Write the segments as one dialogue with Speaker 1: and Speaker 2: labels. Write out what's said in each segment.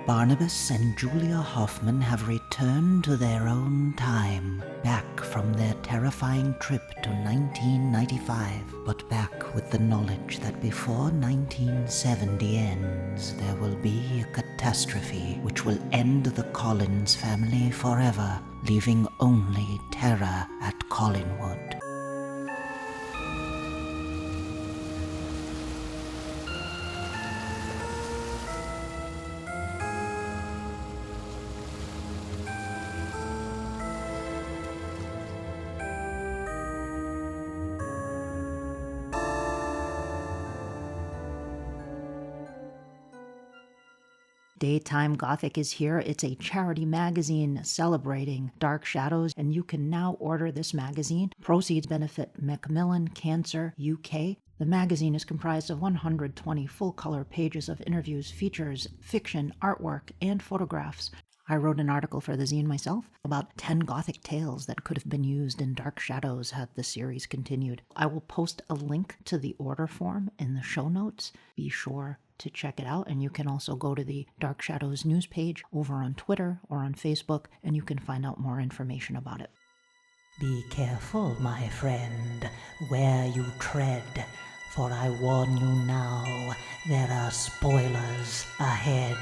Speaker 1: Barnabas and Julia Hoffman have returned to their own time, back from their terrifying trip to 1995, but back with the knowledge that before 1970 ends, there will be a catastrophe which will end the Collins family forever, leaving only terror at Collinwood. Daytime Gothic is here. It's a charity magazine celebrating dark shadows, and you can now order this magazine. Proceeds benefit Macmillan Cancer UK. The magazine is comprised of 120 full-color pages of interviews, features, fiction, artwork, and photographs. I wrote an article for the zine myself about 10 Gothic tales that could have been used in Dark Shadows had the series continued. I will post a link to the order form in the show notes. Be sure to check it out, and you can also go to the Dark Shadows news page over on Twitter or on Facebook, and you can find out more information about it. Be careful, my friend, where you tread, for I warn you now, there are spoilers ahead.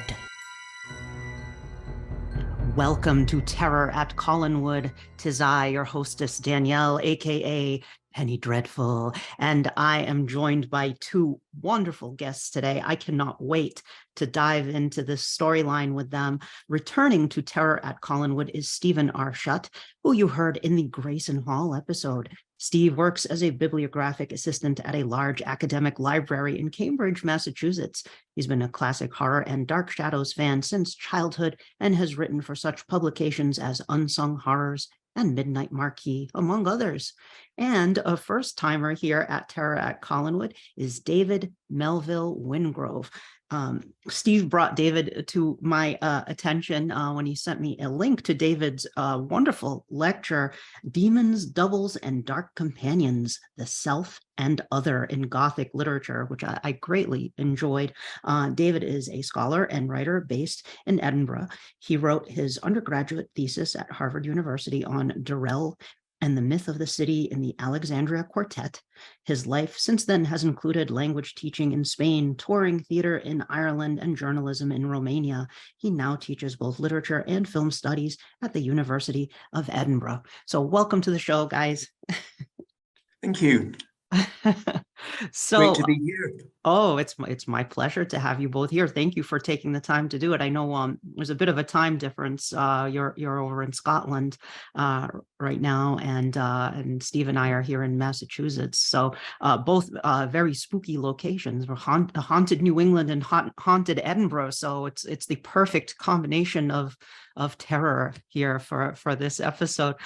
Speaker 1: Welcome to Terror at Collinwood. 'Tis I, your hostess, Danielle, aka Penny Dreadful, and I am joined by two wonderful guests today. I cannot wait to dive into this storyline with them. Returning to Terror at Collinwood is Stephen R. Shutt, who you heard in the Grayson Hall episode. Steve works as a bibliographic assistant at a large academic library in Cambridge, Massachusetts. He's been a classic horror and Dark Shadows fan since childhood and has written for such publications as Unsung Horrors and Midnight Marquee, among others. And a first-timer here at Terror at Collinwood is David Melville Wingrove. Steve brought David to my attention when he sent me a link to David's wonderful lecture, Demons, Doubles, and Dark Companions, the Self and Other in Gothic Literature, which I greatly enjoyed. David is a scholar and writer based in Edinburgh. He wrote his undergraduate thesis at Harvard University on Durrell and the Myth of the City in the Alexandria Quartet. His life since then has included language teaching in Spain, touring theater in Ireland, and journalism in Romania. He now teaches both literature and film studies at the University of Edinburgh. So welcome to the show, guys.
Speaker 2: Thank you.
Speaker 1: So
Speaker 2: great to be here.
Speaker 1: Oh, it's my pleasure to have you both here. Thank you for taking the time to do it. I know there's a bit of a time difference. You're over in Scotland right now, and Steve and I are here in Massachusetts. So both very spooky locations. We're haunted New England and haunted Edinburgh. So it's the perfect combination of terror here for this episode.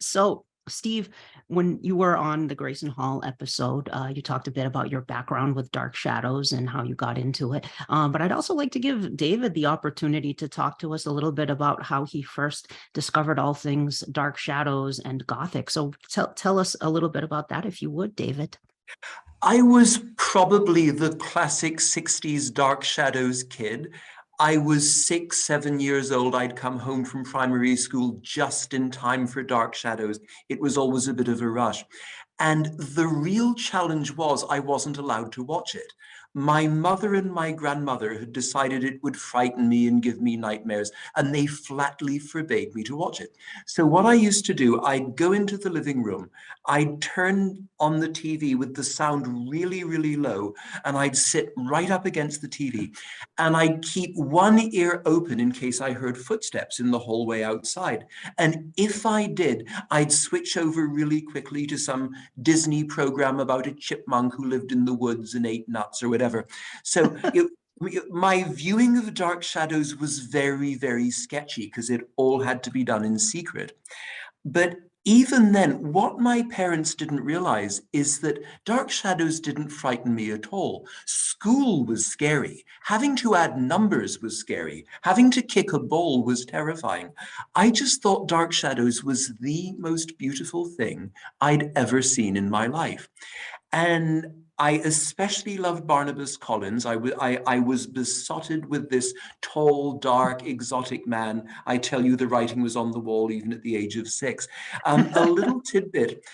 Speaker 1: So Steve, when you were on the Grayson Hall episode, you talked a bit about your background with Dark Shadows and how you got into it. But I'd also like to give David the opportunity to talk to us a little bit about how he first discovered all things Dark Shadows and Gothic. So tell us a little bit about that, if you would, David.
Speaker 2: I was probably the classic 60s Dark Shadows kid. I was 6, 7 years old. I'd come home from primary school just in time for Dark Shadows. It was always a bit of a rush. And the real challenge was I wasn't allowed to watch it. My mother and my grandmother had decided it would frighten me and give me nightmares, and they flatly forbade me to watch it. So what I used to do, I'd go into the living room, I'd turn on the TV with the sound really, really low, and I'd sit right up against the TV, and I'd keep one ear open in case I heard footsteps in the hallway outside. And if I did, I'd switch over really quickly to some Disney program about a chipmunk who lived in the woods and ate nuts or whatever. So my viewing of Dark Shadows was very, very sketchy because it all had to be done in secret. But even then, what my parents didn't realize is that Dark Shadows didn't frighten me at all. School was scary. Having to add numbers was scary. Having to kick a ball was terrifying. I just thought Dark Shadows was the most beautiful thing I'd ever seen in my life. And I especially loved Barnabas Collins. I was besotted with this tall, dark, exotic man. I tell you, the writing was on the wall even at the age of 6. A little tidbit.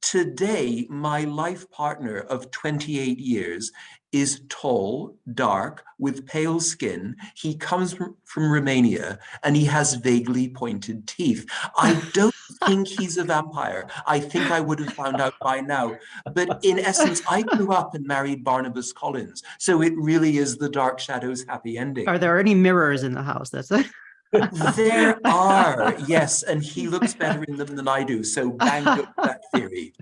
Speaker 2: Today, my life partner of 28 years is tall, dark, with pale skin. He comes from Romania, and he has vaguely pointed teeth. I don't think he's a vampire. I think I would have found out by now. But in essence, I grew up and married Barnabas Collins. So it really is the Dark Shadows happy ending.
Speaker 1: Are there any mirrors in the house? That's it.
Speaker 2: There are, yes, and he looks better in them than I do. So bang goes that theory.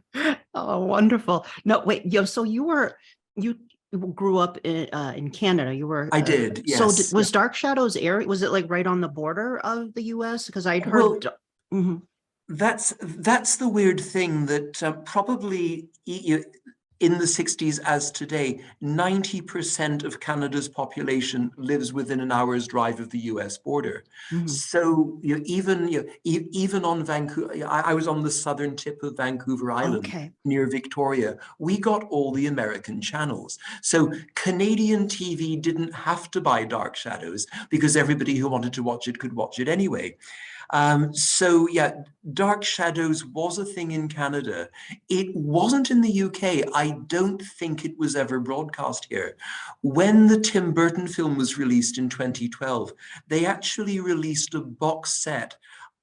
Speaker 1: Oh, wonderful. No, wait, so you grew up in Canada. You were
Speaker 2: I did,
Speaker 1: so
Speaker 2: yes.
Speaker 1: was Dark Shadows area? Was it like right on the border of the US? Because I'd heard.
Speaker 2: Well,
Speaker 1: Mhm.
Speaker 2: that's the weird thing that probably in the 60s as today, 90% of Canada's population lives within an hour's drive of the US border.
Speaker 1: Mhm.
Speaker 2: So even on Vancouver, I was on the southern tip of Vancouver Island
Speaker 1: Okay.
Speaker 2: near Victoria. We got all the American channels. So Canadian TV didn't have to buy Dark Shadows because everybody who wanted to watch it could watch it anyway. So yeah, Dark Shadows was a thing in Canada. It wasn't in the UK. I don't think it was ever broadcast here. When the Tim Burton film was released in 2012, they actually released a box set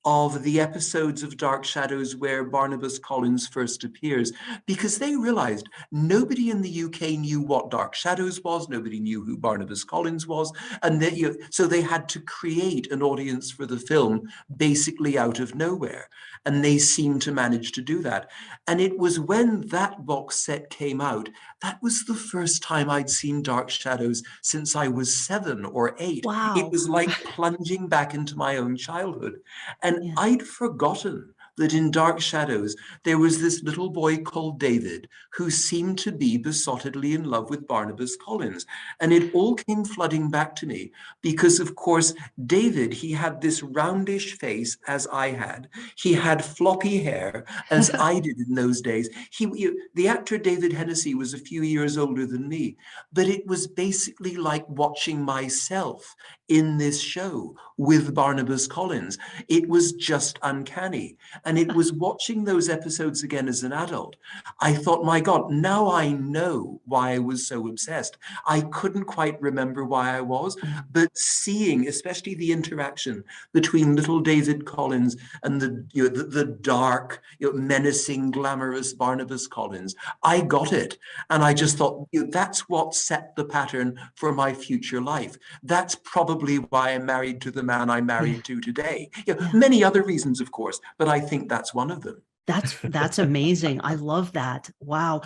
Speaker 2: of the episodes of Dark Shadows where Barnabas Collins first appears, because they realized nobody in the UK knew what Dark Shadows was, nobody knew who Barnabas Collins was, and so they had to create an audience for the film basically out of nowhere. And they seemed to manage to do that. And it was when that box set came out, that was the first time I'd seen Dark Shadows since I was 7 or 8. It
Speaker 1: Wow.
Speaker 2: was like plunging back into my own childhood. And
Speaker 1: Yeah.
Speaker 2: I'd forgotten that in Dark Shadows, there was this little boy called David who seemed to be besottedly in love with Barnabas Collins. And it all came flooding back to me because, of course, David, he had this roundish face as I had. He had floppy hair as I did in those days. The actor David Hennessy was a few years older than me, but it was basically like watching myself in this show with Barnabas Collins. It was just uncanny. And it was watching those episodes again as an adult. I thought, my God, now I know why I was so obsessed. I couldn't quite remember why I was, but seeing, especially the interaction between little David Collins and the dark, menacing, glamorous Barnabas Collins, I got it. And I just thought, that's what set the pattern for my future life. That's probably why I'm married to the man I'm married to today.
Speaker 1: Yeah.
Speaker 2: Many other reasons, of course, but I think that's one of them.
Speaker 1: That's amazing. I love that. Wow.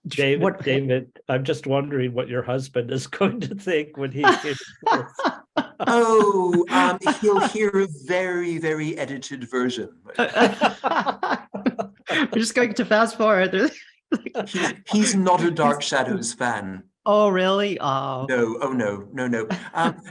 Speaker 3: David, I'm just wondering what your husband is going to think when he hears this.
Speaker 2: Oh, he'll hear a very, very edited version.
Speaker 1: We're just going to fast forward.
Speaker 2: He's not a Dark Shadows fan.
Speaker 1: Oh, really? Oh.
Speaker 2: No, oh no, no, no.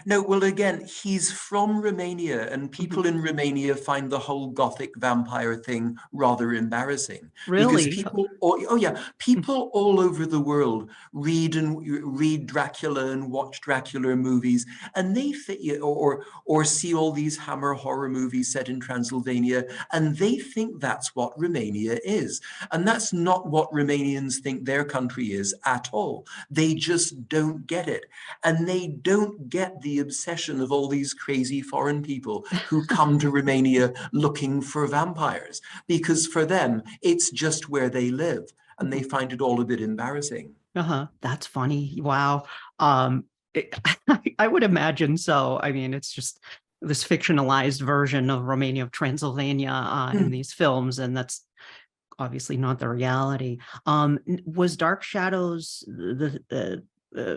Speaker 2: No, well, again, he's from Romania, and people in Romania find the whole Gothic vampire thing rather embarrassing. Because
Speaker 1: Really?
Speaker 2: people all over the world read Dracula and watch Dracula movies, and they or see all these Hammer horror movies set in Transylvania, and they think that's what Romania is. And that's not what Romanians think their country is at all. They just don't get it. And they don't get the obsession of all these crazy foreign people who come to Romania looking for vampires, because for them, it's just where they live, and they find it all a bit embarrassing.
Speaker 1: That's funny. Wow. I would imagine so. I mean, it's just this fictionalized version of Romania, of Transylvania in these films, and that's obviously not the reality. Was Dark Shadows the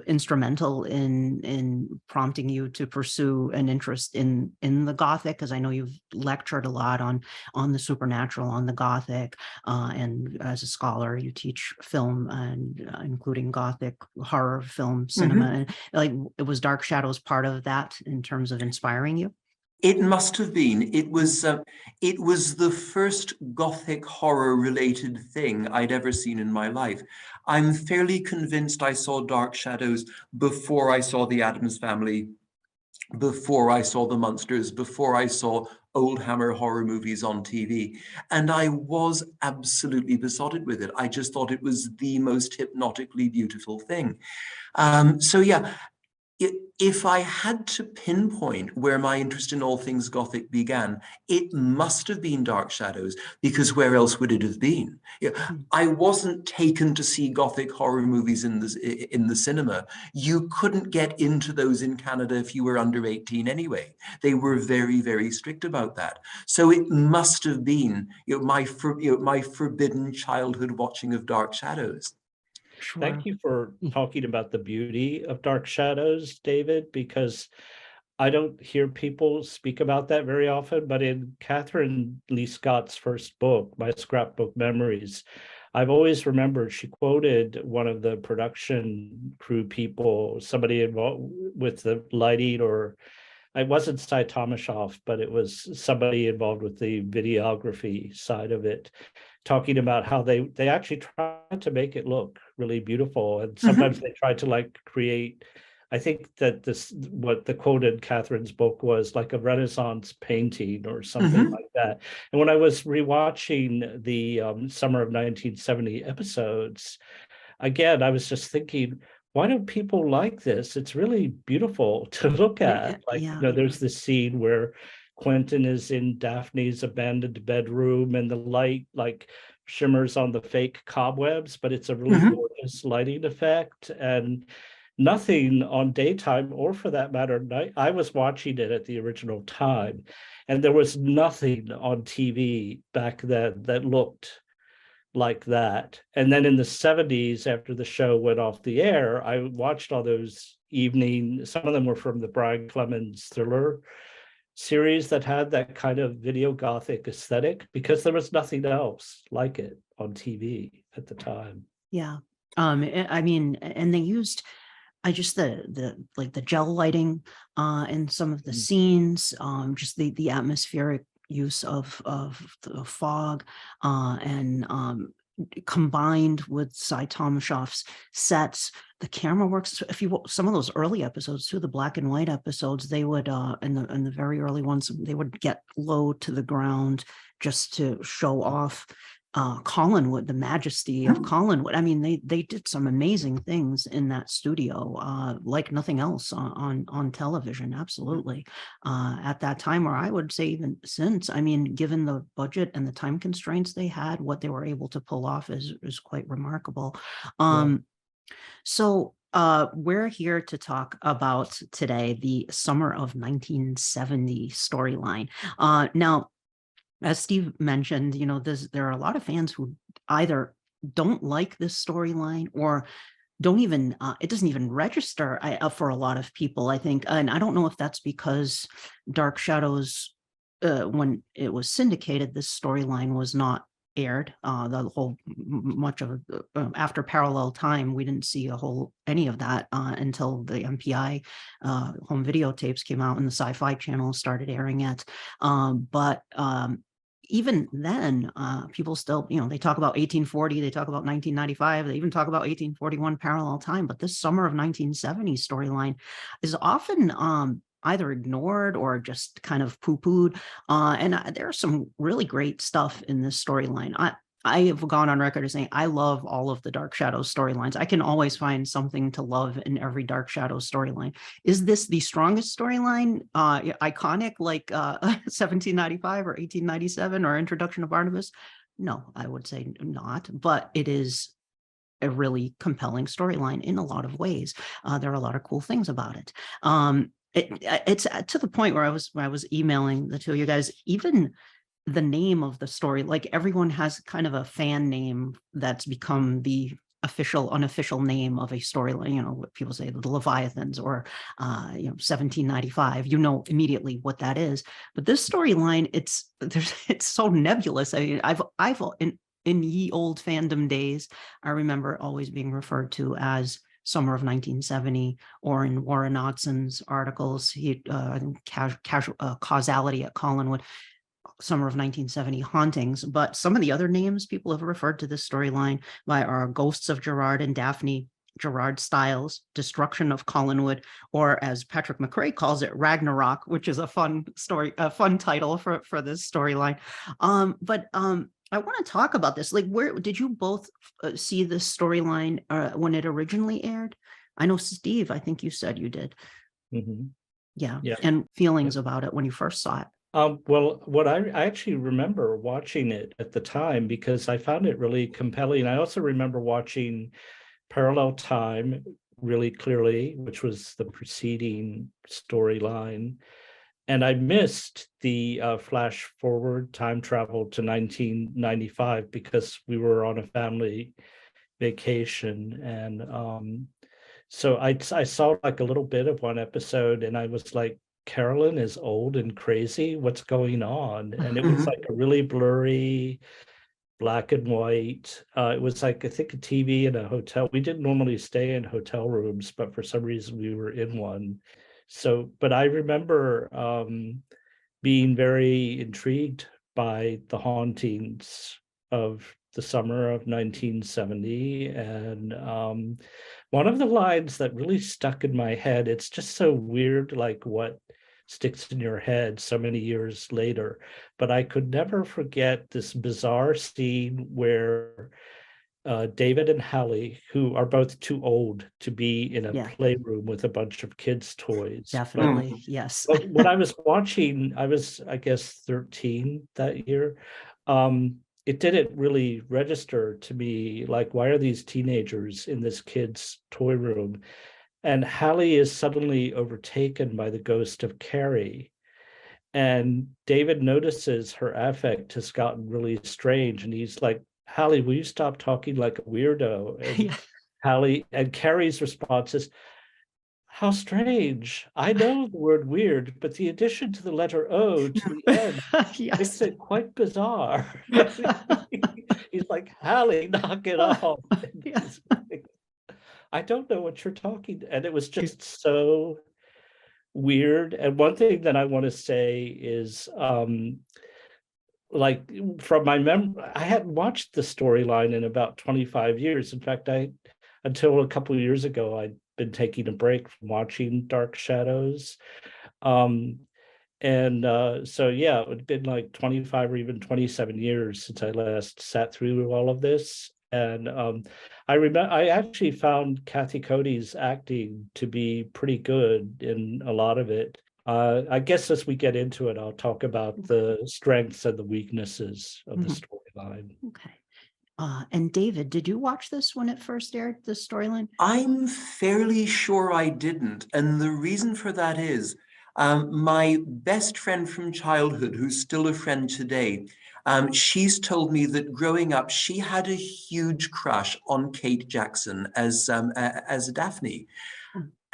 Speaker 1: instrumental in prompting you to pursue an interest in the Gothic? Because I know you've lectured a lot on the supernatural, on the Gothic, and as a scholar, you teach film and including Gothic horror film cinema. And like, was Dark Shadows part of that in terms of inspiring you?
Speaker 2: It must have been. It was the first Gothic horror-related thing I'd ever seen in my life. I'm fairly convinced I saw Dark Shadows before I saw The Addams Family, before I saw The Munsters, before I saw old Hammer horror movies on TV. And I was absolutely besotted with it. I just thought it was the most hypnotically beautiful thing. So yeah, if I had to pinpoint where my interest in all things Gothic began, it must have been Dark Shadows, because where else would it have been? I wasn't taken to see Gothic horror movies in the cinema. You couldn't get into those in Canada if you were under 18 anyway. They were very, very strict about that. So it must have been my forbidden childhood watching of Dark Shadows.
Speaker 1: Sure.
Speaker 3: Thank you for talking about the beauty of Dark Shadows, David, because I don't hear people speak about that very often, but in Catherine Lee Scott's first book, My Scrapbook Memories, I've always remembered she quoted one of the production crew people, somebody involved with the lighting, or it wasn't Cy Tomashoff, but it was somebody involved with the videography side of it, talking about how they actually tried to make it look really beautiful, and sometimes they tried to like create, I think that this, what the quote in Catherine's book was, like a Renaissance painting or something like that. And when I was rewatching the summer of 1970 episodes, again, I was just thinking, why don't people like this? It's really beautiful to look at. Like,
Speaker 1: Yeah.
Speaker 3: there's this scene where Quentin is in Daphne's abandoned bedroom and the light like shimmers on the fake cobwebs, but it's a really gorgeous lighting effect, and nothing on daytime, or for that matter, night. I was watching it at the original time, and there was nothing on TV back then that looked like that. And then in the 70s, after the show went off the air, I watched all those evening, some of them were from the Brian Clemens thriller series that had that kind of video Gothic aesthetic, because there was nothing else like it on TV at the time.
Speaker 1: Yeah. I mean, and they used, the gel lighting in some of the scenes, just the atmospheric use of the fog, and combined with Cy Tomashoff's sets, the camera works. If you some of those early episodes too, the black and white episodes, they would in the very early ones, they would get low to the ground just to show off Collinwood, the majesty of Collinwood. I mean, they did some amazing things in that studio, like nothing else on television. Absolutely, at that time, or I would say even since. I mean, given the budget and the time constraints they had, what they were able to pull off is quite remarkable. So we're here to talk about today the summer of 1970 storyline. Now, as Steve mentioned, there are a lot of fans who either don't like this storyline or don't even, it doesn't even register for a lot of people, I think. And I don't know if that's because Dark Shadows, when it was syndicated, this storyline was not aired. The whole much of after Parallel Time, we didn't see any of that until the MPI home videotapes came out and the Sci-Fi Channel started airing it. But even then, people still, they talk about 1840, they talk about 1995, they even talk about 1841 Parallel Time. But this summer of 1970 storyline is often either ignored or just kind of poo-pooed. And there's some really great stuff in this storyline. I have gone on record as saying I love all of the Dark Shadows storylines. I can always find something to love in every Dark Shadows storyline. Is this the strongest storyline, iconic like 1795 or 1897 or Introduction of Barnabas? No, I would say not, but it is a really compelling storyline in a lot of ways. There are a lot of cool things about it. It's to the point where I was emailing the two of you guys, even the name of the story, like everyone has kind of a fan name that's become the unofficial name of a storyline. What people say, the Leviathans or 1795, immediately what that is. But this storyline, it's so nebulous. I mean, I've in ye old fandom days, I remember always being referred to as summer of 1970, or in Warren Odson's articles, Causality at Collinwood, summer of 1970, Hauntings. But some of the other names people have referred to this storyline by are Ghosts of Gerard and Daphne, Gerard Styles, Destruction of Collinwood, or as Patrick McRae calls it, Ragnarok, which is a fun story, a fun title for this storyline. But I want to talk about this. Like, where did you both see this storyline when it originally aired? I know, Steve, I think you said you did.
Speaker 3: Mm-hmm.
Speaker 1: Yeah.
Speaker 3: Yeah.
Speaker 1: And feelings about it when you first saw it.
Speaker 3: Well, what I actually remember watching it at the time because I found it really compelling. I also remember watching Parallel Time really clearly, which was the preceding storyline. And I missed the flash forward time travel to 1995 because we were on a family vacation. And so I saw like a little bit of one episode and I was like, Carolyn is old and crazy. What's going on? And it was like a really blurry black and white. It was like, I think, a TV in a hotel. We didn't normally stay in hotel rooms, but for some reason we were in one. So, but I remember being very intrigued by the hauntings of the summer of 1970. And one of the lines that really stuck in my head, it's just so weird, like what sticks in your head so many years later. But I could never forget this bizarre scene where David and Hallie, who are both too old to be in a playroom with a bunch of kids' toys.
Speaker 1: Definitely, yes.
Speaker 3: But when I was watching, I was, I guess, 13 that year. It didn't really register to me, like, why are these teenagers in this kid's toy room? And Hallie is suddenly overtaken by the ghost of Carrie. And David notices her affect has gotten really strange. And he's like, Hallie, will you stop talking like a weirdo? And Hallie, and Carrie's response is, how strange. I know the word weird, but the addition to the letter O to the end makes it quite bizarre. He's like, Hallie, knock it off. I don't know what you're talking. And it was just so weird. And one thing that I want to say is, like, from my memory, I hadn't watched the storyline in about 25 years. In fact, until a couple of years ago, I'd been taking a break from watching Dark Shadows. So yeah, it would have been like 25 or even 27 years since I last sat through all of this. And I actually found Kathy Cody's acting to be pretty good in a lot of it. I guess as we get into it, I'll talk about the strengths and the weaknesses of the storyline.
Speaker 1: Okay. And David, did you watch this when it first aired, this storyline?
Speaker 2: I'm fairly sure I didn't. And the reason for that is my best friend from childhood, who's still a friend today, she's told me that growing up, she had a huge crush on Kate Jackson as Daphne.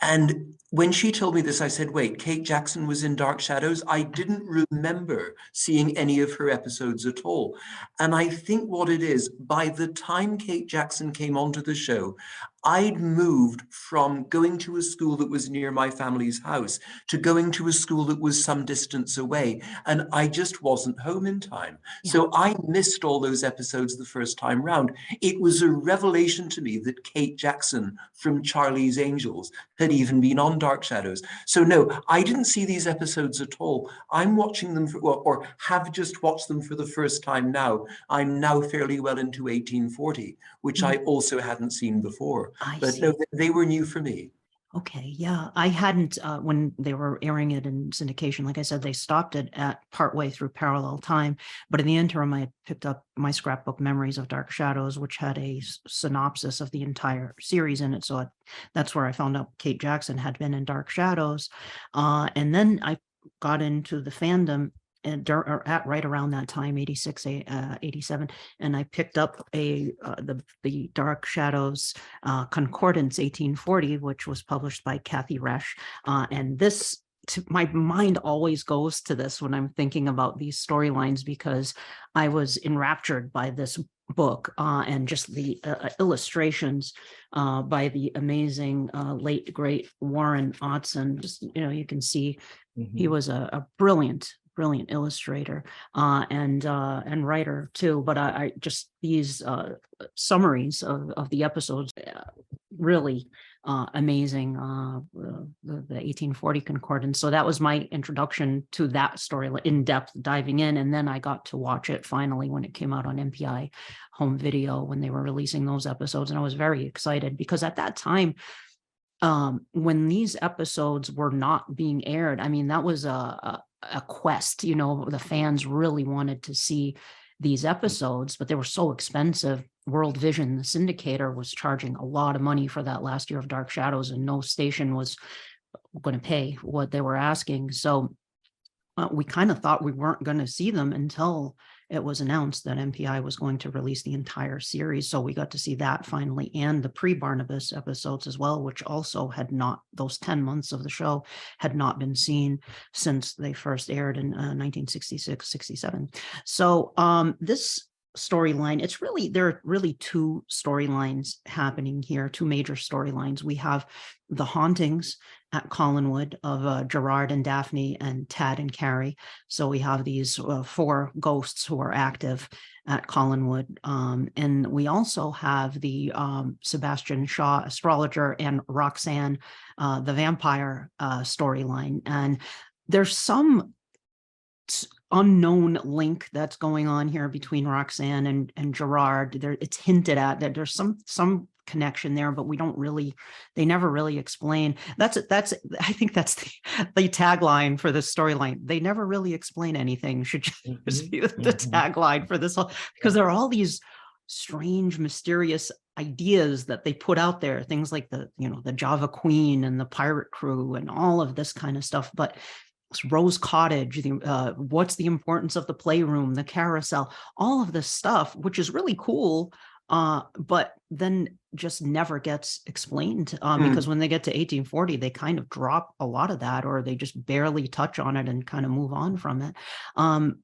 Speaker 2: And when she told me this, I said, wait, Kate Jackson was in Dark Shadows? I didn't remember seeing any of her episodes at all. And I think what it is, by the time Kate Jackson came onto the show, I'd moved from going to a school that was near my family's house to going to a school that was some distance away. And I just wasn't home in time. So I missed all those episodes the first time round. It was a revelation to me that Kate Jackson from Charlie's Angels had even been on Dark Shadows. So no, I didn't see these episodes at all. I'm watching them, or have just watched them for the first time now. I'm now fairly well into 1840, which I also hadn't seen before. But no, they were new for me.
Speaker 1: Okay, yeah, I hadn't, when they were airing it in syndication, like I said, they stopped it at partway through Parallel Time. But in the interim, I picked up my scrapbook Memories of Dark Shadows, which had a synopsis of the entire series in it. So that's where I found out Kate Jackson had been in Dark Shadows. And then I got into the fandom and at right around that time, 86, 87, and I picked up the Dark Shadows Concordance 1840, which was published by Kathy Resch. And this, my mind always goes to this when I'm thinking about these storylines, because I was enraptured by this book, and just the illustrations by the amazing late great Warren Otson. Just, you can see he was a brilliant illustrator and writer too. But I just these summaries of the episodes really amazing. The 1840 concordance. So that was my introduction to that story, in depth diving in, and then I got to watch it finally when it came out on MPI home video when they were releasing those episodes, and I was very excited because at that time, when these episodes were not being aired, I mean, that was a quest. The fans really wanted to see these episodes, but they were so expensive. World Vision, the syndicator, was charging a lot of money for that last year of Dark Shadows, and no station was going to pay what they were asking. So we kind of thought we weren't going to see them until it was announced that MPI was going to release the entire series. So we got to see that finally, and the pre-Barnabas episodes as well, which also had not, those 10 months of the show had not been seen since they first aired in 1966, 67. So this storyline, there are really two storylines happening here, two major storylines. We have the hauntings at Collinwood of Gerard and Daphne and Tad and Carrie. So we have these 4 ghosts who are active at Collinwood. And we also have the Sebastian Shaw astrologer and Roxanne, the vampire storyline. And there's some unknown link that's going on here between Roxanne and Gerard. It's hinted at that there's some connection there, but they never really explain. I think that's the tagline for this storyline. They never really explain anything. Should just be the tagline for this whole, because there are all these strange, mysterious ideas that they put out there, things like the Java Queen and the pirate crew and all of this kind of stuff. But Rose Cottage, what's the importance of the playroom, the carousel, all of this stuff, which is really cool, but then just never gets explained, because when they get to 1840, they kind of drop a lot of that, or they just barely touch on it and kind of move on from it. And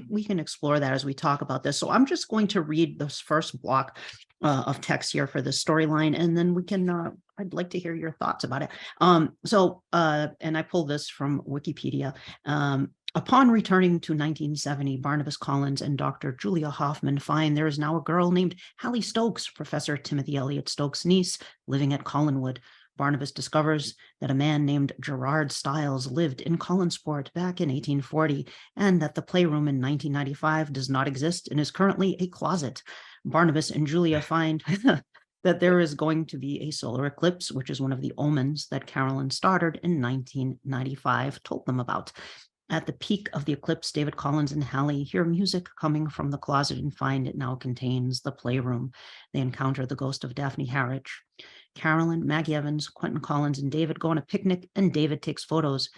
Speaker 1: we can explore that as we talk about this. So I'm just going to read this first block of text here for this storyline, and then we can, I'd like to hear your thoughts about it. And I pulled this from Wikipedia. Upon returning to 1970, Barnabas Collins and Dr. Julia Hoffman find there is now a girl named Hallie Stokes, Professor Timothy Elliot Stokes' niece, living at Collinwood. Barnabas discovers that a man named Gerard Stiles lived in Collinsport back in 1840, and that the playroom in 1995 does not exist and is currently a closet. Barnabas and Julia find that there is going to be a solar eclipse, which is one of the omens that Carolyn Stoddard in 1995 told them about. At the peak of the eclipse, David Collins and Hallie hear music coming from the closet and find it now contains the playroom. They encounter the ghost of Daphne Harwich. Carolyn, Maggie Evans, Quentin Collins, and David go on a picnic, and David takes photos,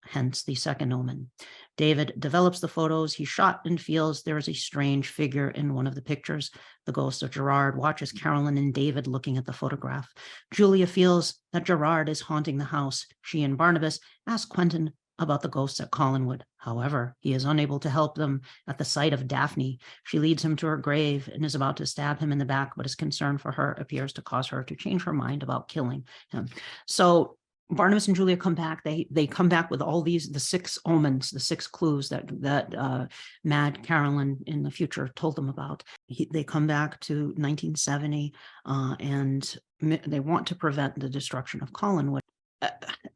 Speaker 1: hence the second omen. David develops the photos he shot and feels there is a strange figure in one of the pictures. The ghost of Gerard watches Carolyn and David looking at the photograph. Julia feels that Gerard is haunting the house. She and Barnabas ask Quentin about the ghosts at Collinwood. However, he is unable to help them at the sight of Daphne. She leads him to her grave and is about to stab him in the back, but his concern for her appears to cause her to change her mind about killing him. So Barnabas and Julia come back. They come back with all the 6 omens, the 6 clues that Mad Carolyn in the future told them about. They come back to 1970, and they want to prevent the destruction of Collinwood.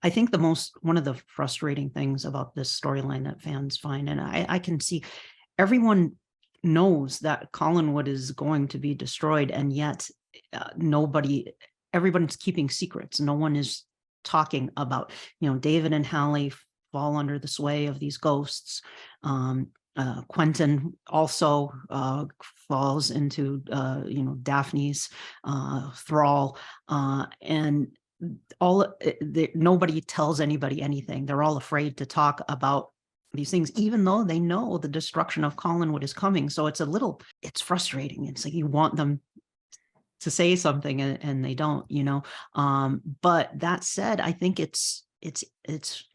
Speaker 1: I think one of the frustrating things about this storyline that fans find, and I can see, everyone knows that Collinwood is going to be destroyed, and yet everyone's keeping secrets. No one is talking about, David and Hallie fall under the sway of these ghosts. Quentin also falls into Daphne's thrall, and nobody tells anybody anything. They're all afraid to talk about these things, even though they know the destruction of Collinwood is coming. So it's frustrating. It's like you want them to say something and they don't, But that said, I think it's it's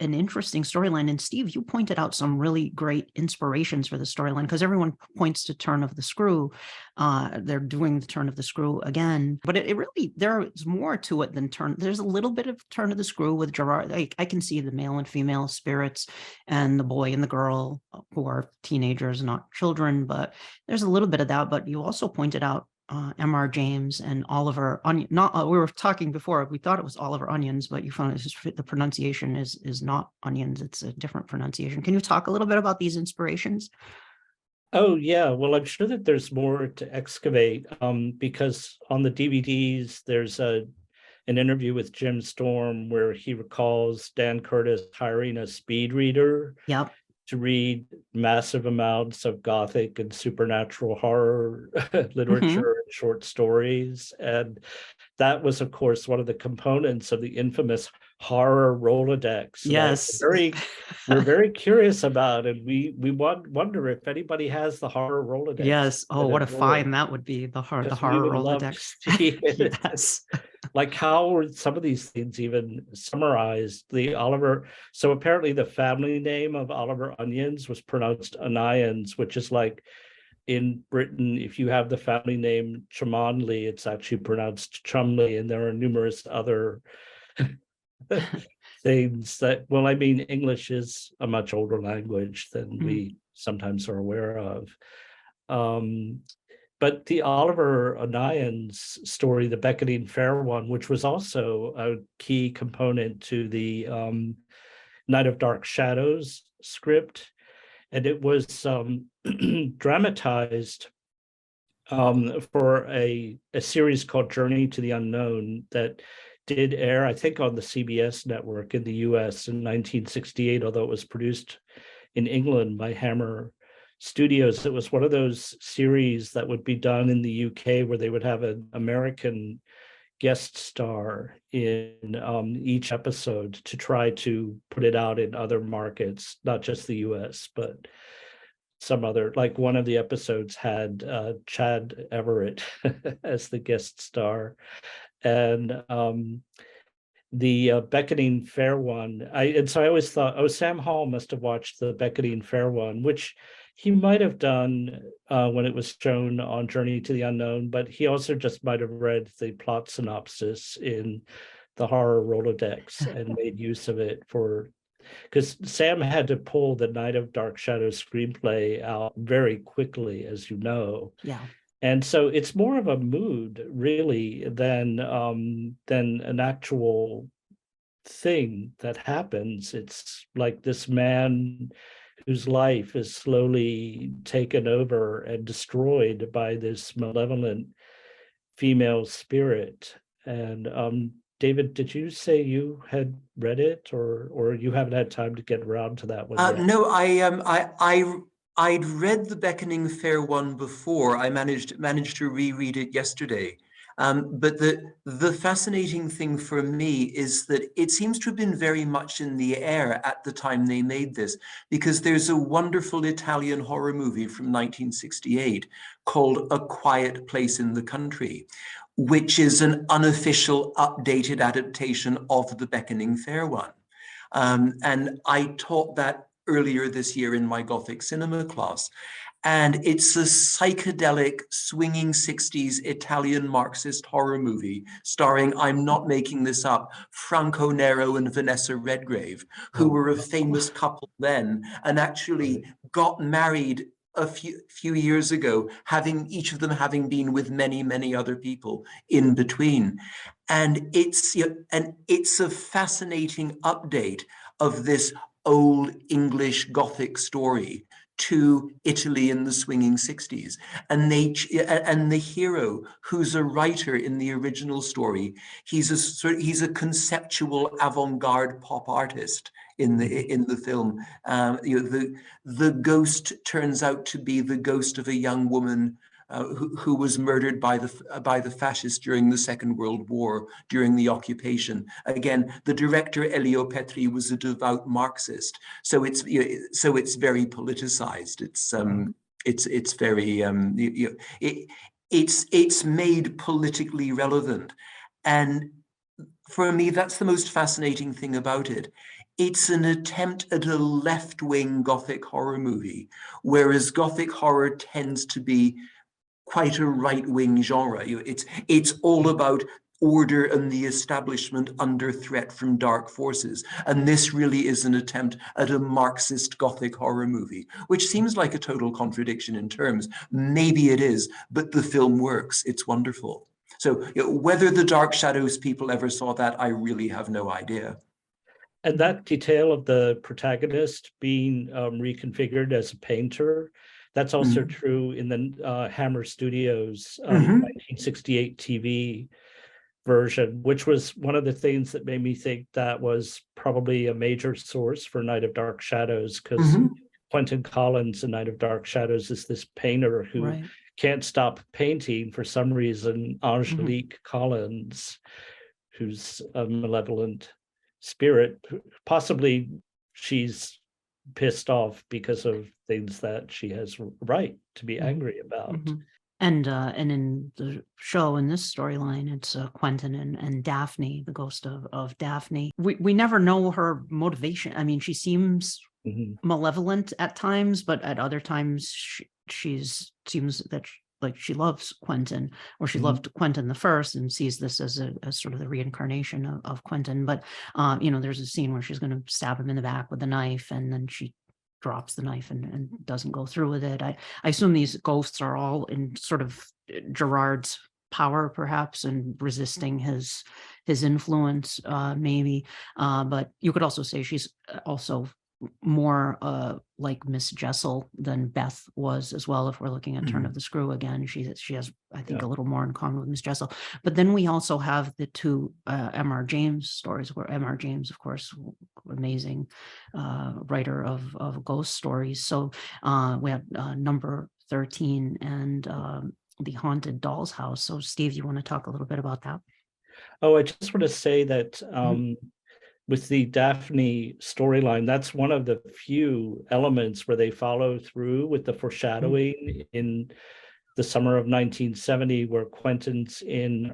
Speaker 1: an interesting storyline. And Steve, you pointed out some really great inspirations for the storyline, because everyone points to Turn of the Screw. They're doing the Turn of the Screw again, but it really, there's more to it than Turn. There's a little bit of Turn of the Screw with Gerard. I can see the male and female spirits and the boy and the girl who are teenagers, not children, but there's a little bit of that. But you also pointed out M.R. James and Oliver Onion. Not we were talking before. We thought it was Oliver Onions, but you found the pronunciation is not Onions. It's a different pronunciation. Can you talk a little bit about these inspirations?
Speaker 3: Oh yeah, well, I'm sure that there's more to excavate, because on the DVDs there's an interview with Jim Storm where he recalls Dan Curtis hiring a speed reader.
Speaker 1: Yep.
Speaker 3: To read massive amounts of Gothic and supernatural horror literature and short stories. And that was, of course, one of the components of the infamous horror Rolodex.
Speaker 1: Yes.
Speaker 3: We're very curious about, and we wonder if anybody has the horror Rolodex.
Speaker 1: Yes. Oh, what a find that would be, the horror Rolodex.
Speaker 3: Yes. Like how are some of these things even summarized? The Oliver, so apparently the family name of Oliver Onions was pronounced Onions, which is like in Britain, if you have the family name Chamonley, it's actually pronounced Chumley, and there are numerous other things that, well, I mean, English is a much older language than we sometimes are aware of. But the Oliver Onions story, the Beckoning Fair one, which was also a key component to the Night of Dark Shadows script, and it was dramatized for a series called Journey to the Unknown that did air, I think, on the CBS network in the US in 1968, although it was produced in England by Hammer Studios. It was one of those series that would be done in the UK where they would have an American guest star in each episode to try to put it out in other markets, not just the US, but some other, like one of the episodes had Chad Everett as the guest star. And the Beckoning Fair one, so I always thought, oh, Sam Hall must have watched the Beckoning Fair one, which he might have done when it was shown on Journey to the Unknown, but he also just might have read the plot synopsis in the horror Rolodex and made use of it for, because Sam had to pull the Night of Dark Shadows screenplay out very quickly, as you know.
Speaker 1: Yeah.
Speaker 3: And so it's more of a mood, really, than an actual thing that happens. It's like this man whose life is slowly taken over and destroyed by this malevolent female spirit. And David, did you say you had read it, or you haven't had time to get around to that one yet?
Speaker 2: No, I'd read the Beckoning Fair one before. I managed to reread it yesterday. But the fascinating thing for me is that it seems to have been very much in the air at the time they made this, because there's a wonderful Italian horror movie from 1968 called A Quiet Place in the Country, which is an unofficial, updated adaptation of the Beckoning Fair one. And I taught that earlier this year in my Gothic cinema class. And it's a psychedelic, swinging 60s Italian Marxist horror movie starring, I'm not making this up, Franco Nero and Vanessa Redgrave, who were a famous couple then and actually got married a few years ago, each of them having been with many, many other people in between. And it's a fascinating update of this old English Gothic story to Italy in the swinging 60s. And the hero, who's a writer in the original story, he's a conceptual avant-garde pop artist in the film. The ghost turns out to be the ghost of a young woman who was murdered by the fascists during the Second World War, during the occupation. Again, the director Elio Petri was a devout Marxist, so it's very politicized. It's very it's made politically relevant, and for me, that's the most fascinating thing about it. It's an attempt at a left-wing Gothic horror movie, whereas Gothic horror tends to be quite a right-wing genre. It's all about order and the establishment under threat from dark forces. And this really is an attempt at a Marxist Gothic horror movie, which seems like a total contradiction in terms. Maybe it is, but the film works. It's wonderful. So whether the Dark Shadows people ever saw that, I really have no idea.
Speaker 3: And that detail of the protagonist being reconfigured as a painter, that's also true in the Hammer Studios 1968 TV version, which was one of the things that made me think that was probably a major source for Night of Dark Shadows, because Quentin Collins in Night of Dark Shadows is this painter who can't stop painting for some reason. Angelique Collins, who's a malevolent spirit, possibly she's pissed off because of things that she has right to be angry about.
Speaker 1: And in the show, in this storyline, it's Quentin and Daphne, the ghost of Daphne. We never know her motivation. I mean, she seems malevolent at times, but at other times she's seems that she loves Quentin, or she loved Quentin the first, and sees this as sort of the reincarnation of Quentin. But there's a scene where she's going to stab him in the back with a knife, and then she drops the knife and doesn't go through with it. I assume these ghosts are all in sort of Gerard's power, perhaps, and resisting his influence, maybe. But you could also say she's also more like Miss Jessel than Beth was as well. If we're looking at Turn of the Screw again, she has, I think, a little more in common with Miss Jessel. But then we also have the two M.R. James stories, where M.R. James, of course, amazing writer of ghost stories. So we have number 13 and the Haunted Doll's House. So Steve, you want to talk a little bit about that?
Speaker 3: Oh, I just want to say that with the Daphne storyline, that's one of the few elements where they follow through with the foreshadowing in the summer of 1970, where Quentin's in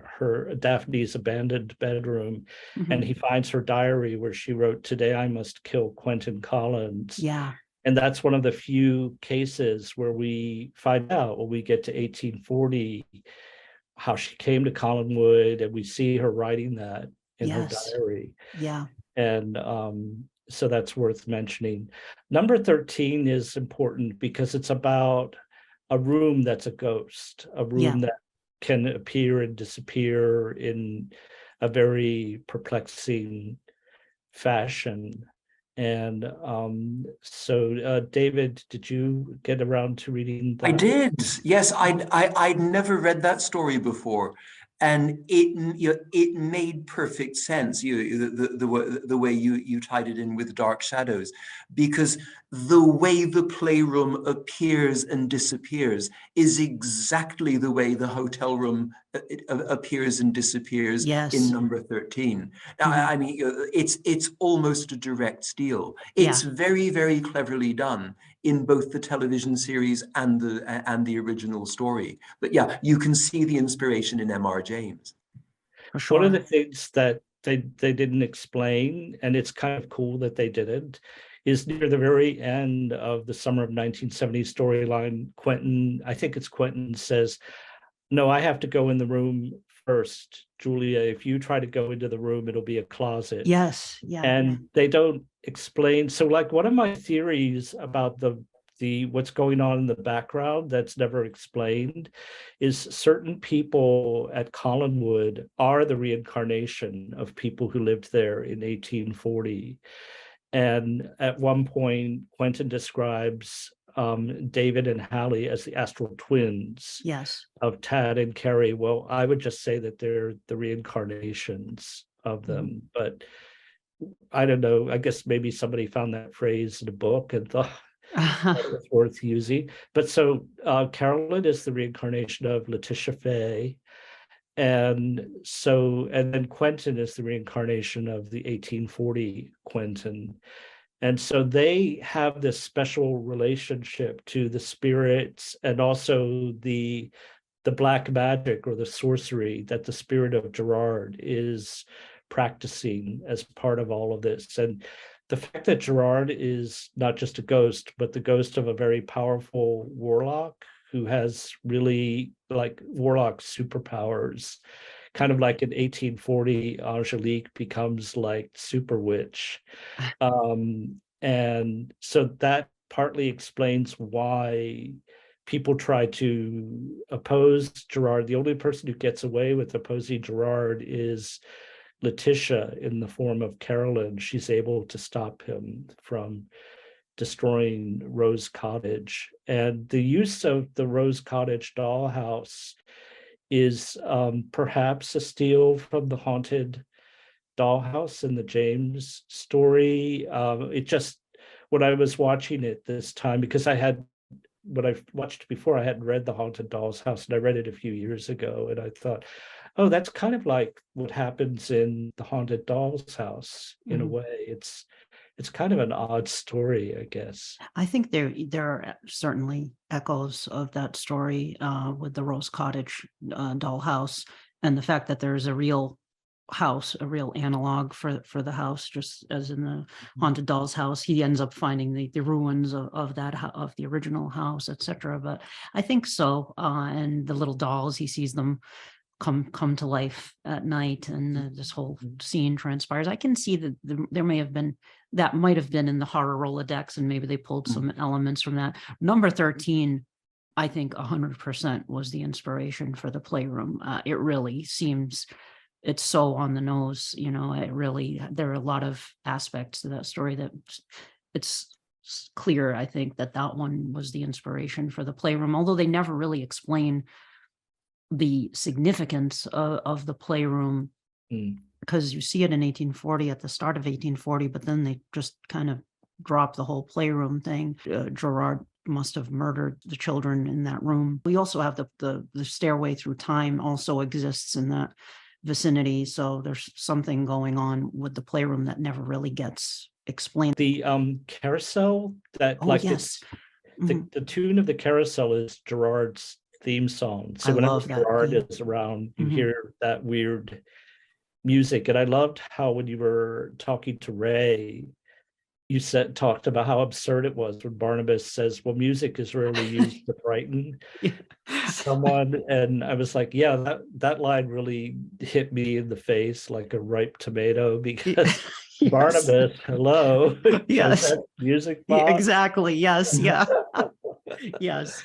Speaker 3: Daphne's abandoned bedroom, and he finds her diary where she wrote, "Today I must kill Quentin Collins."
Speaker 1: Yeah.
Speaker 3: And that's one of the few cases where we find out, when we get to 1840, how she came to Collinwood, and we see her writing that in her diary.
Speaker 1: Yeah.
Speaker 3: And so that's worth mentioning. Number 13 is important because it's about a room that's a ghost, a room that can appear and disappear in a very perplexing fashion. And so David, did you get around to reading that?
Speaker 2: I did. Yes, I'd never read that story before, and it made perfect sense. The way you tied it in with Dark Shadows, because the way the playroom appears and disappears is exactly the way the hotel room appears and disappears in number 13. I mean, it's almost a direct steal. It's very, very cleverly done in both the television series and the original story. But yeah, you can see the inspiration in M.R. James.
Speaker 1: For sure.
Speaker 3: One of the things that they didn't explain, and it's kind of cool that they didn't, is near the very end of the summer of 1970 storyline, Quentin says, "No, I have to go in the room first. Julia, if you try to go into the room, it'll be a closet."
Speaker 1: Yes. Yeah.
Speaker 3: And they don't explain. So like, one of my theories about the what's going on in the background that's never explained is certain people at Collinwood are the reincarnation of people who lived there in 1840. And at one point, Quentin describes David and Hallie as the astral twins of Tad and Carrie. Well, I would just say that they're the reincarnations of them. But I don't know. I guess maybe somebody found that phrase in a book and thought it was worth using. But so Carolyn is the reincarnation of Letitia Fay. And then Quentin is the reincarnation of the 1840 Quentin. And so they have this special relationship to the spirits and also the the black magic or the sorcery that the spirit of Gerard is practicing as part of all of this. And the fact that Gerard is not just a ghost, but the ghost of a very powerful warlock who has really like warlock superpowers, kind of like in 1840, Angelique becomes like super witch. And so that partly explains why people try to oppose Gerard. The only person who gets away with opposing Gerard is Letitia in the form of Carolyn. She's able to stop him from destroying Rose Cottage. And the use of the Rose Cottage dollhouse is perhaps a steal from the haunted dollhouse in the James story. It just, when I was watching it this time, because when I watched before, I hadn't read The Haunted Doll's House, and I read it a few years ago, and I thought, oh, that's kind of like what happens in The Haunted Doll's House in a way. It's kind of an odd story, I guess.
Speaker 1: I think there are certainly echoes of that story with the Rose Cottage dollhouse, and the fact that there's a real house, a real analog for the house, just as in the Haunted Doll's House. He ends up finding the ruins of the original house, etc. But I think so. And the little dolls, he sees them come to life at night, and this whole scene transpires. I can see that there might have been in the horror Rolodex, and maybe they pulled some elements from that. Number 13, I think 100% was the inspiration for the Playroom. It really seems, it's so on the nose, you know. There are a lot of aspects to that story that it's clear, I think, that one was the inspiration for the Playroom, although they never really explain the significance of the Playroom, because you see it in 1840, at the start of 1840, but then they just kind of drop the whole Playroom thing. Gerard must have murdered the children in that room. We also have the stairway through time also exists in that vicinity, so there's something going on with the Playroom that never really gets explained.
Speaker 3: The carousel that,
Speaker 1: yes,
Speaker 3: the tune of the carousel is Gerard's theme song. So whenever Gerard is around, you hear that weird music. And I loved how, when you were talking to Ray, you talked about how absurd it was when Barnabas says, well, music is rarely used to frighten someone. And I was like, yeah, that line really hit me in the face like a ripe tomato, because
Speaker 1: yes.
Speaker 3: Barnabas, hello.
Speaker 1: Yes.
Speaker 3: Music box.
Speaker 1: Exactly. Yes. Yeah. Yes.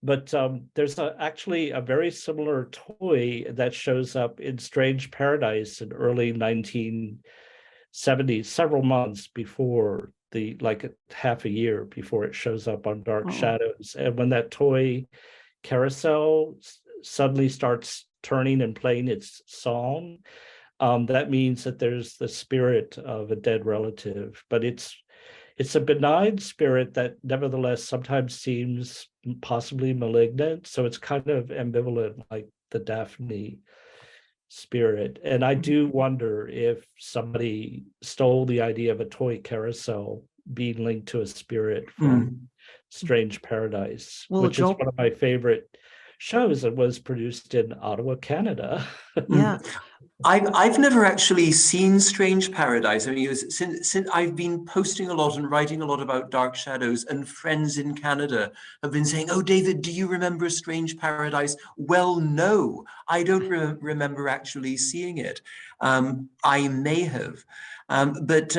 Speaker 3: But there's actually a very similar toy that shows up in Strange Paradise in early 1970s, several months before half a year before it shows up on Dark Shadows. And when that toy carousel suddenly starts turning and playing its song, that means that there's the spirit of a dead relative. But it's a benign spirit that nevertheless sometimes seems possibly malignant. So it's kind of ambivalent, like the Daphne spirit. And I do wonder if somebody stole the idea of a toy carousel being linked to a spirit from Strange Paradise, which is one of my favorite shows. It was produced in Ottawa, Canada.
Speaker 1: Yeah.
Speaker 2: I've never actually seen Strange Paradise. I mean, since I've been posting a lot and writing a lot about Dark Shadows, and friends in Canada have been saying, "Oh, David, do you remember Strange Paradise?" Well, no, I don't remember actually seeing it. I may have, but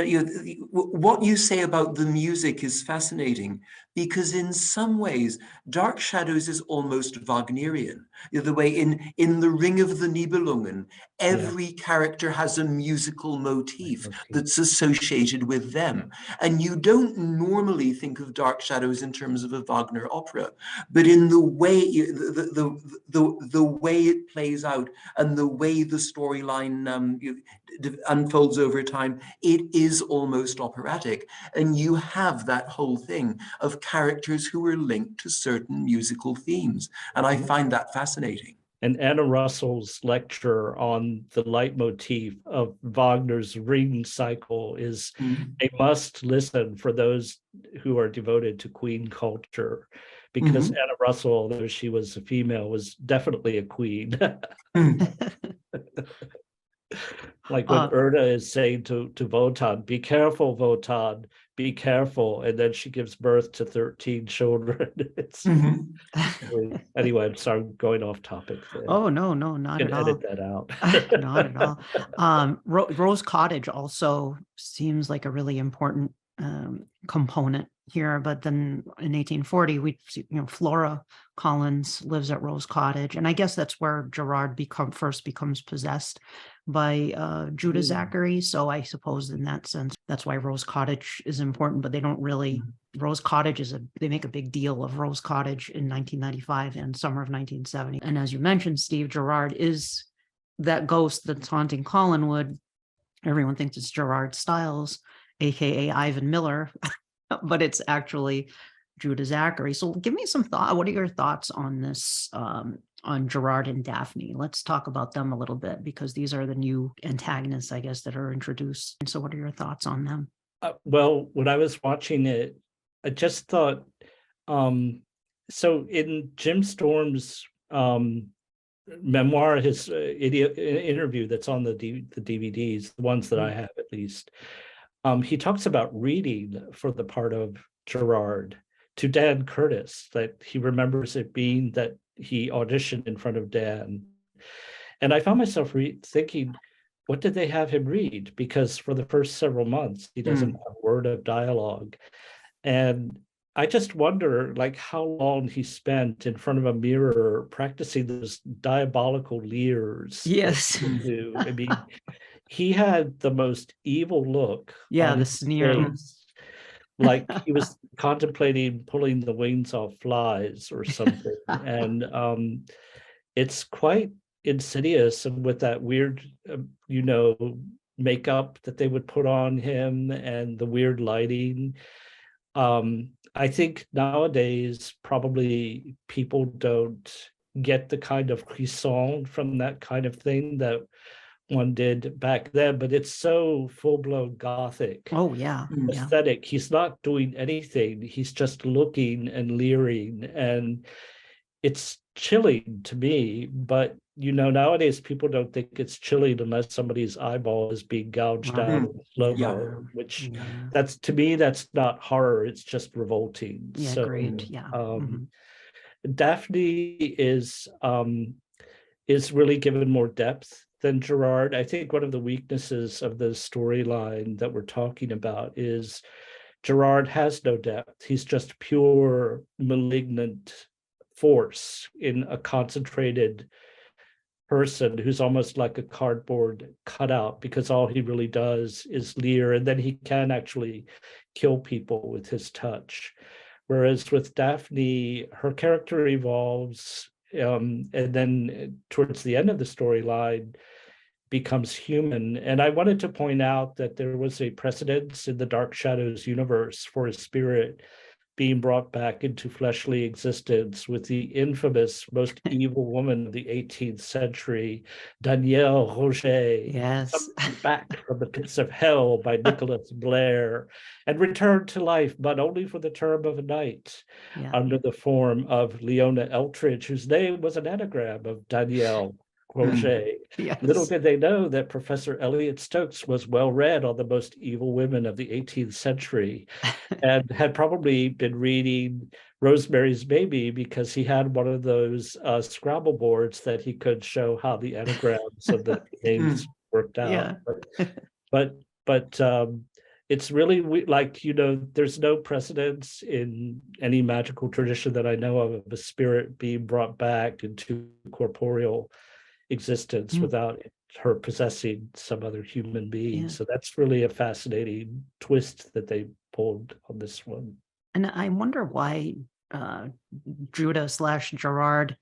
Speaker 2: what you say about the music is fascinating, because in some ways, Dark Shadows is almost Wagnerian. The way in the Ring of the Nibelungen, every character has a musical motif that's associated with them. And you don't normally think of Dark Shadows in terms of a Wagner opera, but in the way the way it plays out and the way the storyline unfolds over time, it is almost operatic. And you have that whole thing of characters who are linked to certain musical themes. And I find that fascinating.
Speaker 3: And Anna Russell's lecture on the leitmotif of Wagner's Ring cycle is a must listen for those who are devoted to Queen culture, because Anna Russell, although she was a female, was definitely a queen. Like when Erna is saying to Wotan, be careful, Wotan, be careful. And then she gives birth to 13 children. It's anyway, I'm sorry, I'm going off topic there.
Speaker 1: Oh, no, not at all.
Speaker 3: Edit that out.
Speaker 1: Not at all. Rose Cottage also seems like a really important component here. But then in 1840, we see, Flora Collins lives at Rose Cottage, and I guess that's where Gerard first becomes possessed by Judah Zachary. So I suppose in that sense, that's why Rose Cottage is important. But they don't really. Rose Cottage they make a big deal of Rose Cottage in 1995 and summer of 1970. And as you mentioned, Steve, Gerard is that ghost that's haunting Collinwood. Everyone thinks it's Gerard Stiles, aka Ivan Miller, but it's actually Judah Zachary. So give me some thought. What are your thoughts on this, on Gerard and Daphne? Let's talk about them a little bit, because these are the new antagonists, I guess, that are introduced. And so what are your thoughts on them?
Speaker 3: Well, when I was watching it, I just thought, so in Jim Storm's memoir, his interview that's on the DVDs, the ones that I have at least, he talks about reading for the part of Gerard to Dan Curtis, that he remembers it being that he auditioned in front of Dan. And I found myself thinking, what did they have him read? Because for the first several months, he doesn't have a word of dialogue. And I just wonder, like, how long he spent in front of a mirror practicing those diabolical leers.
Speaker 1: Yes.
Speaker 3: I mean, he had the most evil look.
Speaker 1: Yeah, the sneer.
Speaker 3: Like he was contemplating pulling the wings off flies or something. And it's quite insidious, and with that weird, makeup that they would put on him and the weird lighting. I think nowadays probably people don't get the kind of frisson from that kind of thing that one did back then, but it's so full-blown Gothic.
Speaker 1: Oh, yeah.
Speaker 3: Aesthetic. Yeah. He's not doing anything. He's just looking and leering, and it's chilling to me. But nowadays people don't think it's chilling unless somebody's eyeball is being gouged out in slow-mo, which that's, to me, that's not horror, it's just revolting.
Speaker 1: Yeah,
Speaker 3: so
Speaker 1: great. Yeah.
Speaker 3: Daphne is really given more depth than Gerard. I think one of the weaknesses of the storyline that we're talking about is Gerard has no depth. He's just pure malignant force in a concentrated person who's almost like a cardboard cutout, because all he really does is leer, and then he can actually kill people with his touch. Whereas with Daphne, her character evolves, and then towards the end of the storyline becomes human. And I wanted to point out that there was a precedence in the Dark Shadows universe for a spirit being brought back into fleshly existence with the infamous, most evil woman of the 18th century, Danielle Roget.
Speaker 1: Yes.
Speaker 3: Back from the pits of hell by Nicholas Blair, and returned to life, but only for the term of a night, under the form of Leona Eltridge, whose name was an anagram of Danielle Roget.
Speaker 1: Yes.
Speaker 3: Little did they know that Professor Elliot Stokes was well read on the most evil women of the 18th century and had probably been reading Rosemary's Baby because he had one of those Scrabble boards that he could show how the anagrams of the names worked out. But it's really like, there's no precedence in any magical tradition that I know of a spirit being brought back into corporeal existence without her possessing some other human being. So that's really a fascinating twist that they pulled on this one.
Speaker 1: And I wonder why Judah/Gerard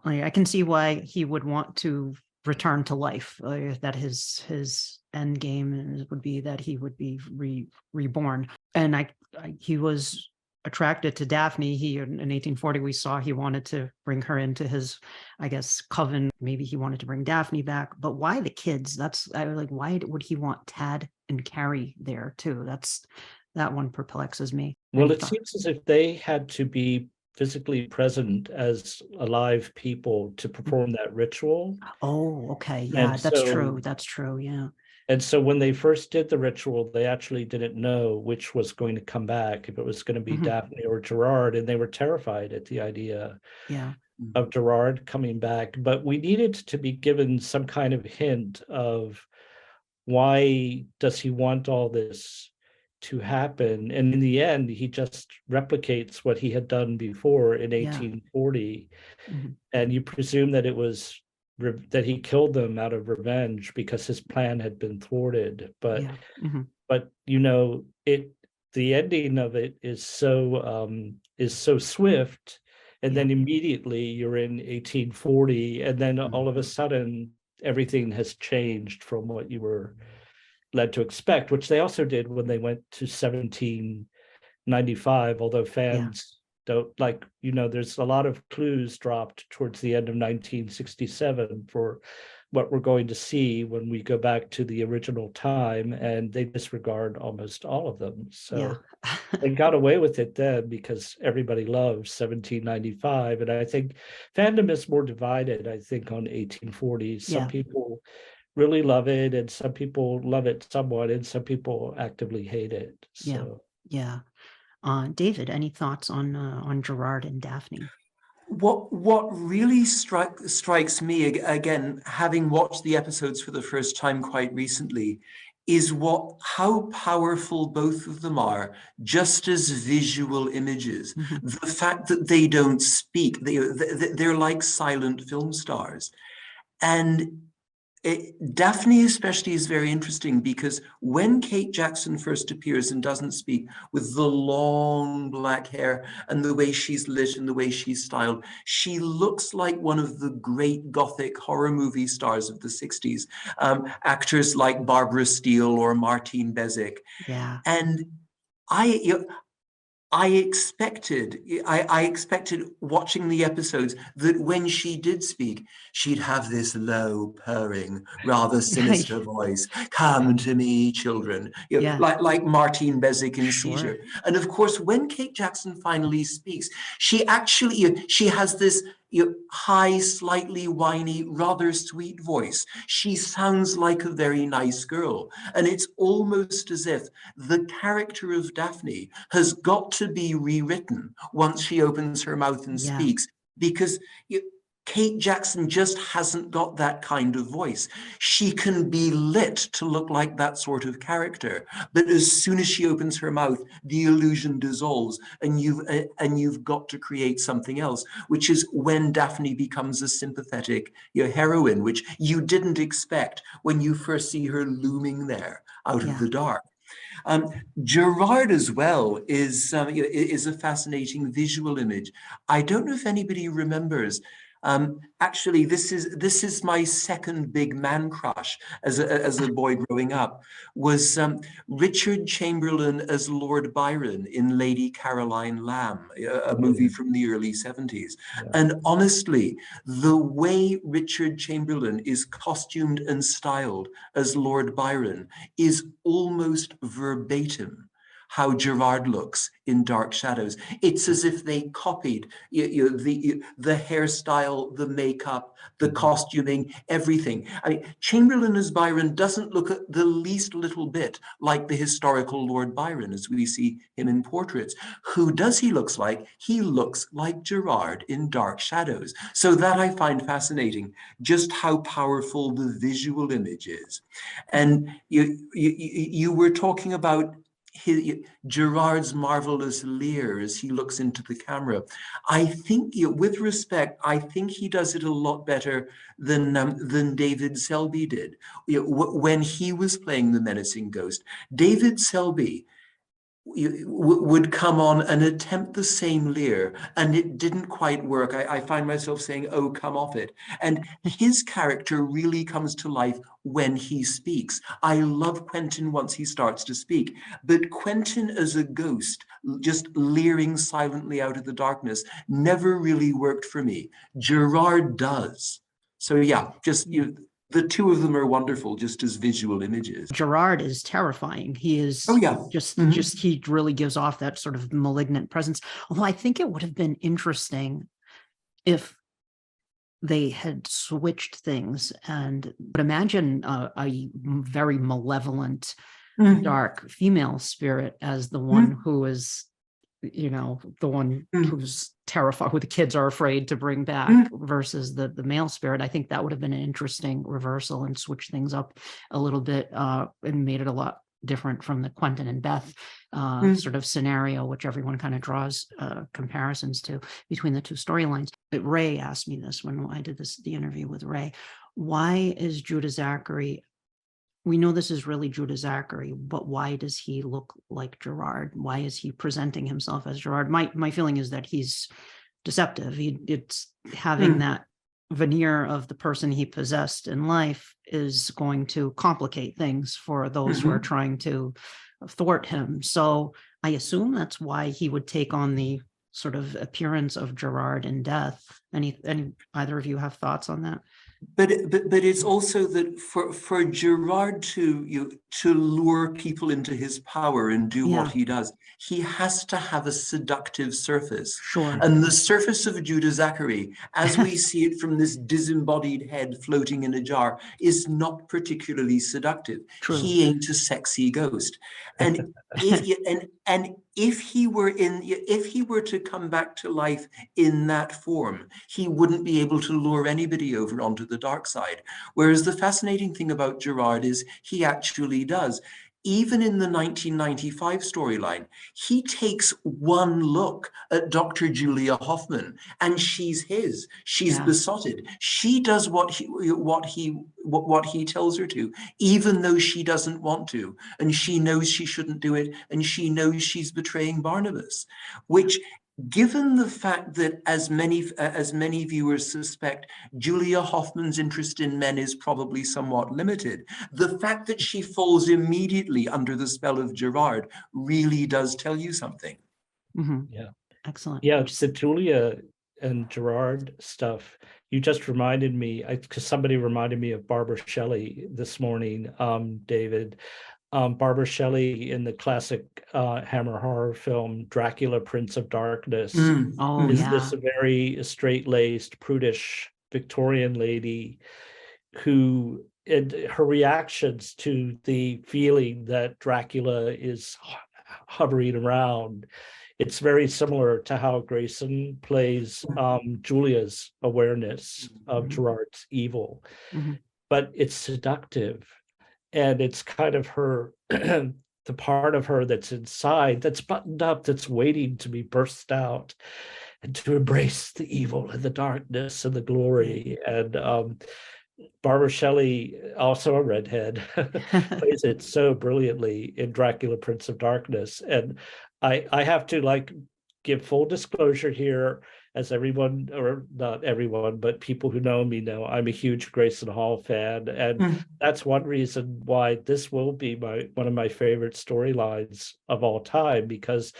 Speaker 1: I can see why he would want to return to life, that his end game would be that he would be reborn. And he was attracted to Daphne. In 1840, we saw he wanted to bring her into his, I guess, coven. Maybe he wanted to bring Daphne back, but why the kids? Why would he want Tad and Carrie there too? That one perplexes me.
Speaker 3: Well, it seems as if they had to be physically present as alive people to perform that ritual.
Speaker 1: Oh, okay. Yeah,
Speaker 3: And
Speaker 1: that's
Speaker 3: so,
Speaker 1: true. That's true. Yeah.
Speaker 3: and so when they first did the ritual, they actually didn't know which was going to come back, if it was going to be
Speaker 1: Mhm.
Speaker 3: Daphne or Gerard, and they were terrified at the idea
Speaker 1: Yeah.
Speaker 3: of Gerard coming back. But we needed to be given some kind of hint of why does he want all this to happen? And in the end, he just replicates what he had done before in
Speaker 1: Yeah.
Speaker 3: 1840.
Speaker 1: Mhm.
Speaker 3: And you presume that it was that he killed them out of revenge because his plan had been thwarted.
Speaker 1: Yeah. Mhm.
Speaker 3: But you know, the ending of it is so swift, and
Speaker 1: Yeah.
Speaker 3: then immediately you're in 1840, and then all of a
Speaker 2: Mhm.
Speaker 3: sudden everything has changed from what you were led to expect, which they also did when they went to 1795, although
Speaker 1: Yeah.
Speaker 3: fans don't like, you know, there's a lot of clues dropped towards the end of 1967 for what we're going to see when we go back to the original time, and they disregard almost all of them.
Speaker 1: Yeah.
Speaker 3: So they got away with it then because everybody loves 1795. And I think fandom is more divided, I think, on 1840s. Some
Speaker 1: Yeah.
Speaker 3: people really love it, and some people love it somewhat, and some people actively hate it.
Speaker 1: Yeah.
Speaker 3: So
Speaker 1: Yeah. David, any thoughts on Gerard and Daphne?
Speaker 2: What really strikes me, again, having watched the episodes for the first time quite recently, is how powerful both of them are, just as visual images.
Speaker 1: Mhm.
Speaker 2: The fact that they don't speak, they're like silent film stars. And Daphne especially is very interesting because when Kate Jackson first appears and doesn't speak, with the long black hair and the way she's lit and the way she's styled, she looks like one of the great Gothic horror movie stars of the 60s, actors like Barbara Steele or Martine Bezic.
Speaker 1: Yeah.
Speaker 2: And I, I expected, I expected watching the episodes that when she did speak, she'd have this low, purring, rather sinister voice. Come to me, children.
Speaker 1: Yeah.
Speaker 2: Like Martine Bezic in
Speaker 1: Sure.
Speaker 2: Seizure. And of course, when Kate Jackson finally speaks, she actually, she has this high, slightly whiny, rather sweet voice. She sounds like a very nice girl. And it's almost as if the character of Daphne has got to be rewritten once she opens her mouth and
Speaker 1: Yeah.
Speaker 2: speaks, because Kate Jackson just hasn't got that kind of voice. She can be lit to look like that sort of character, but as soon as she opens her mouth, the illusion dissolves, and you've got to create something else, which is when Daphne becomes a sympathetic heroine, which you didn't expect when you first see her looming there out of
Speaker 1: Yeah.
Speaker 2: the dark. Gerard as well is a fascinating visual image. I don't know if anybody remembers. Actually, this is my second big man crush as a boy growing up. Was Richard Chamberlain as Lord Byron in Lady Caroline Lamb, a movie from the early 70s.
Speaker 3: yeah.
Speaker 2: And honestly, the way Richard Chamberlain is costumed and styled as Lord Byron is almost verbatim how Gerard looks in Dark Shadows. It's as if they copied the hairstyle, the makeup, the costuming, everything. I mean, Chamberlain as Byron doesn't look the least little bit like the historical Lord Byron as we see him in portraits. Who does he look like? He looks like Gerard in Dark Shadows. So that I find fascinating, just how powerful the visual image is. And you were talking about Gerard's marvelous leer as he looks into the camera. I think, with respect, I think he does it a lot better than David Selby did. When he was playing the menacing ghost, David Selby would come on and attempt the same leer, and it didn't quite work. I find myself saying, oh, come off it. And his character really comes to life when he speaks. I love Quentin once he starts to speak, but Quentin as a ghost, just leering silently out of the darkness, never really worked for me. Gerard does. So yeah, just the two of them are wonderful just as visual images.
Speaker 1: Gerard is terrifying. He is just he really gives off that sort of malignant presence. Although I think it would have been interesting if they had switched things, but imagine a very malevolent, dark female spirit as the one who is, the one who's terrified, who the kids are afraid to bring back, versus the male spirit. I think that would have been an interesting reversal and switch things up a little bit, and made it a lot different from the Quentin and Beth sort of scenario, which everyone kind of draws comparisons to between the two storylines. But Ray asked me this when I did the interview with Ray. Why is Judah Zachary? We know this is really Judah Zachary, but why does he look like Gerard? Why is he presenting himself as Gerard? My feeling is that he's deceptive. It's having that veneer of the person he possessed in life is going to complicate things for those who are trying to thwart him. So I assume that's why he would take on the sort of appearance of Gerard in death. Any either of you have thoughts on that?
Speaker 2: But it's also that for Gerard to lure people into his power and do what he does, he has to have a seductive surface.
Speaker 1: Sure.
Speaker 2: And the surface of Judah Zachary, as we see it from this disembodied head floating in a jar, is not particularly seductive.
Speaker 1: True.
Speaker 2: He ain't a sexy ghost. And if he were to come back to life in that form, he wouldn't be able to lure anybody over onto the dark side. Whereas the fascinating thing about Gerard is he actually does. Even in the 1995 storyline, he takes one look at Dr. Julia Hoffman, and she's his. She's besotted. She does what he tells her to, even though she doesn't want to, and she knows she shouldn't do it, and she knows she's betraying Barnabas, which, given the fact that as many viewers suspect, Julia Hoffman's interest in men is probably somewhat limited, the fact that she falls immediately under the spell of Gerard really does tell you something.
Speaker 3: Yeah.
Speaker 1: Excellent.
Speaker 3: Yeah, it's the Julia and Gerard stuff. You just reminded me, because somebody reminded me of Barbara Shelley this morning, David. Barbara Shelley in the classic Hammer horror film Dracula, Prince of Darkness is this very straight-laced, prudish Victorian lady who, and her reactions to the feeling that Dracula is hovering around, it's very similar to how Grayson plays Julia's awareness of Gerard's evil, but it's seductive. And it's kind of her, the part of her that's inside, that's buttoned up, that's waiting to be burst out and to embrace the evil and the darkness and the glory. And Barbara Shelley, also a redhead, plays it so brilliantly in Dracula, Prince of Darkness. And I have to give full disclosure here, as everyone, or not everyone, but people who know me know, I'm a huge Grayson Hall fan. And that's one reason why this will be one of my favorite storylines of all time, because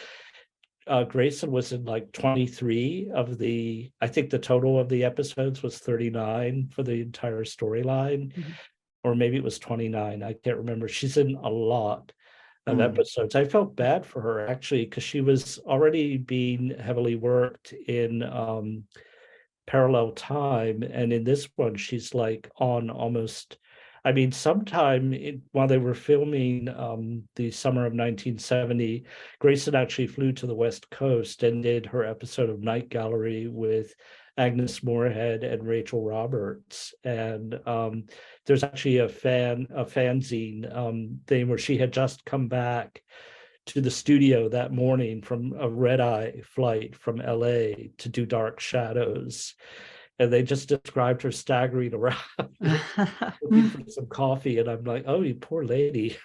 Speaker 3: Grayson was in 23 of I think the total of the episodes was 39 for the entire storyline, or maybe it was 29. I can't remember. She's in a lot of episodes. I felt bad for her, actually, because she was already being heavily worked in Parallel Time, and in this one she's on almost, sometime while they were filming the summer of 1970, Grayson actually flew to the West Coast and did her episode of Night Gallery with Agnes Moorehead and Rachel Roberts. And there's actually a fanzine thing where she had just come back to the studio that morning from a red-eye flight from LA to do Dark Shadows. And they just described her staggering around looking for some coffee. And I'm like, oh, you poor lady.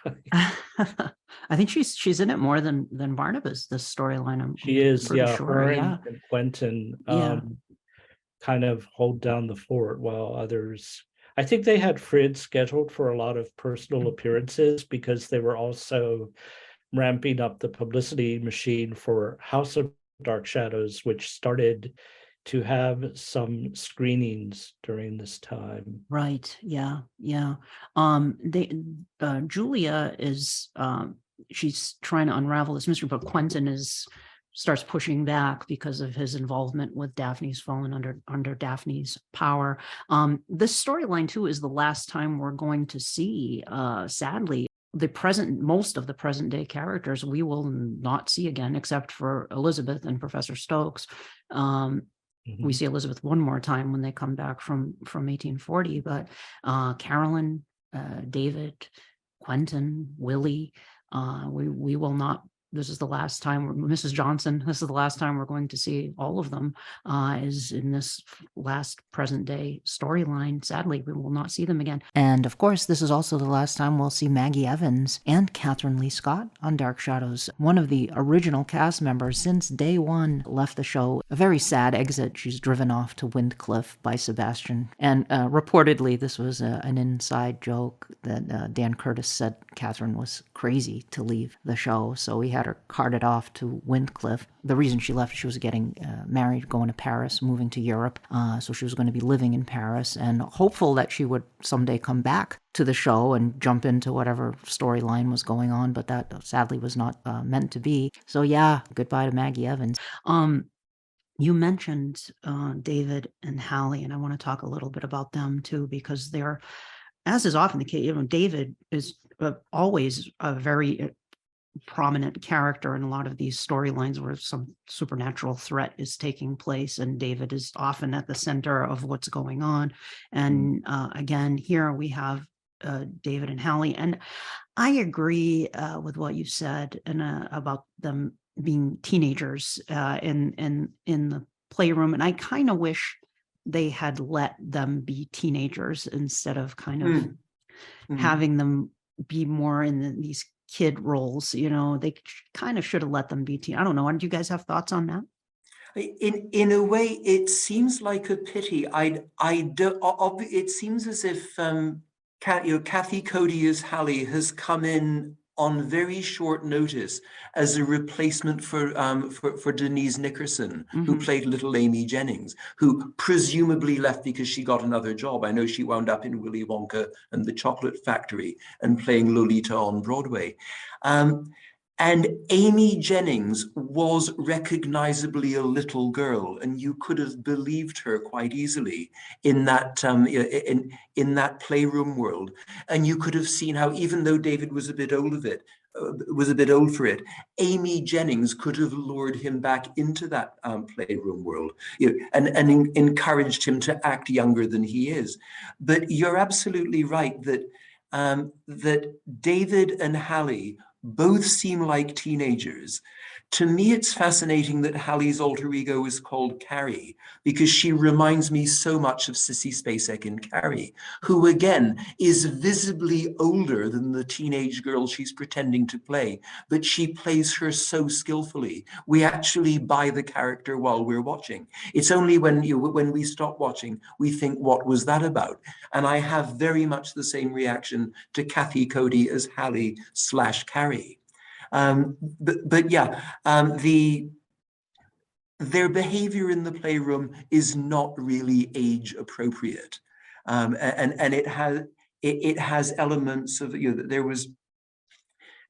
Speaker 1: I think she's in it more than Barnabas, this storyline.
Speaker 3: She is,
Speaker 1: sure.
Speaker 3: Her and Quentin kind of hold down the fort while others, I think they had Frid scheduled for a lot of personal appearances because they were also ramping up the publicity machine for House of Dark Shadows, which started to have some screenings during this time.
Speaker 1: Right. Yeah. Yeah. Julia is, she's trying to unravel this mystery, but Quentin starts pushing back because of his involvement with Daphne's fallen under Daphne's power. This storyline too is the last time we're going to see, sadly, most of the present day characters we will not see again, except for Elizabeth and Professor Stokes. We see Elizabeth one more time when they come back from 1840, but Carolyn, David, Quentin, Willie, we will not. This is the last time, Mrs. Johnson, this is the last time we're going to see all of them, is in this last present day storyline. Sadly, we will not see them again. And of course, this is also the last time we'll see Maggie Evans and Catherine Lee Scott on Dark Shadows. One of the original cast members since day one left the show. A very sad exit. She's driven off to Windcliff by Sebastian. And reportedly, this was an inside joke that Dan Curtis said Catherine was crazy to leave the show. So we had her carted off to Windcliff. The reason she left, she was getting married, going to Paris, moving to Europe. So she was going to be living in Paris and hopeful that she would someday come back to the show and jump into whatever storyline was going on. But that sadly was not meant to be. So yeah, goodbye to Maggie Evans. You mentioned David and Hallie, and I want to talk a little bit about them too, because they're, as is often the case, David is always a very prominent character in a lot of these storylines where some supernatural threat is taking place, and David is often at the center of what's going on. And again, here we have David and Hallie, and I agree with what you said and about them being teenagers in the playroom, and I kind of wish they had let them be teenagers instead of kind of having them be more in these kid roles. They kind of should have let them be teen. I don't know. Do you guys have thoughts on that?
Speaker 2: In a way, it seems like a pity. It seems as if Kathy Cody as Hallie has come in on very short notice as a replacement for Denise Nickerson, who played little Amy Jennings, who presumably left because she got another job. I know she wound up in Willy Wonka and the Chocolate Factory and playing Lolita on Broadway. And Amy Jennings was recognizably a little girl, and you could have believed her quite easily in that in that playroom world. And you could have seen how, even though David was a bit old for it, Amy Jennings could have lured him back into that playroom world, and encouraged him to act younger than he is. But you're absolutely right that that David and Hallie both seem like teenagers. To me, it's fascinating that Hallie's alter ego is called Carrie, because she reminds me so much of Sissy Spacek in Carrie, who again is visibly older than the teenage girl she's pretending to play, but she plays her so skillfully. We actually buy the character while we're watching. It's only when we stop watching, we think, what was that about? And I have very much the same reaction to Kathy Cody as Hallie/Carrie. But yeah, their behavior in the playroom is not really age appropriate, and it has elements of,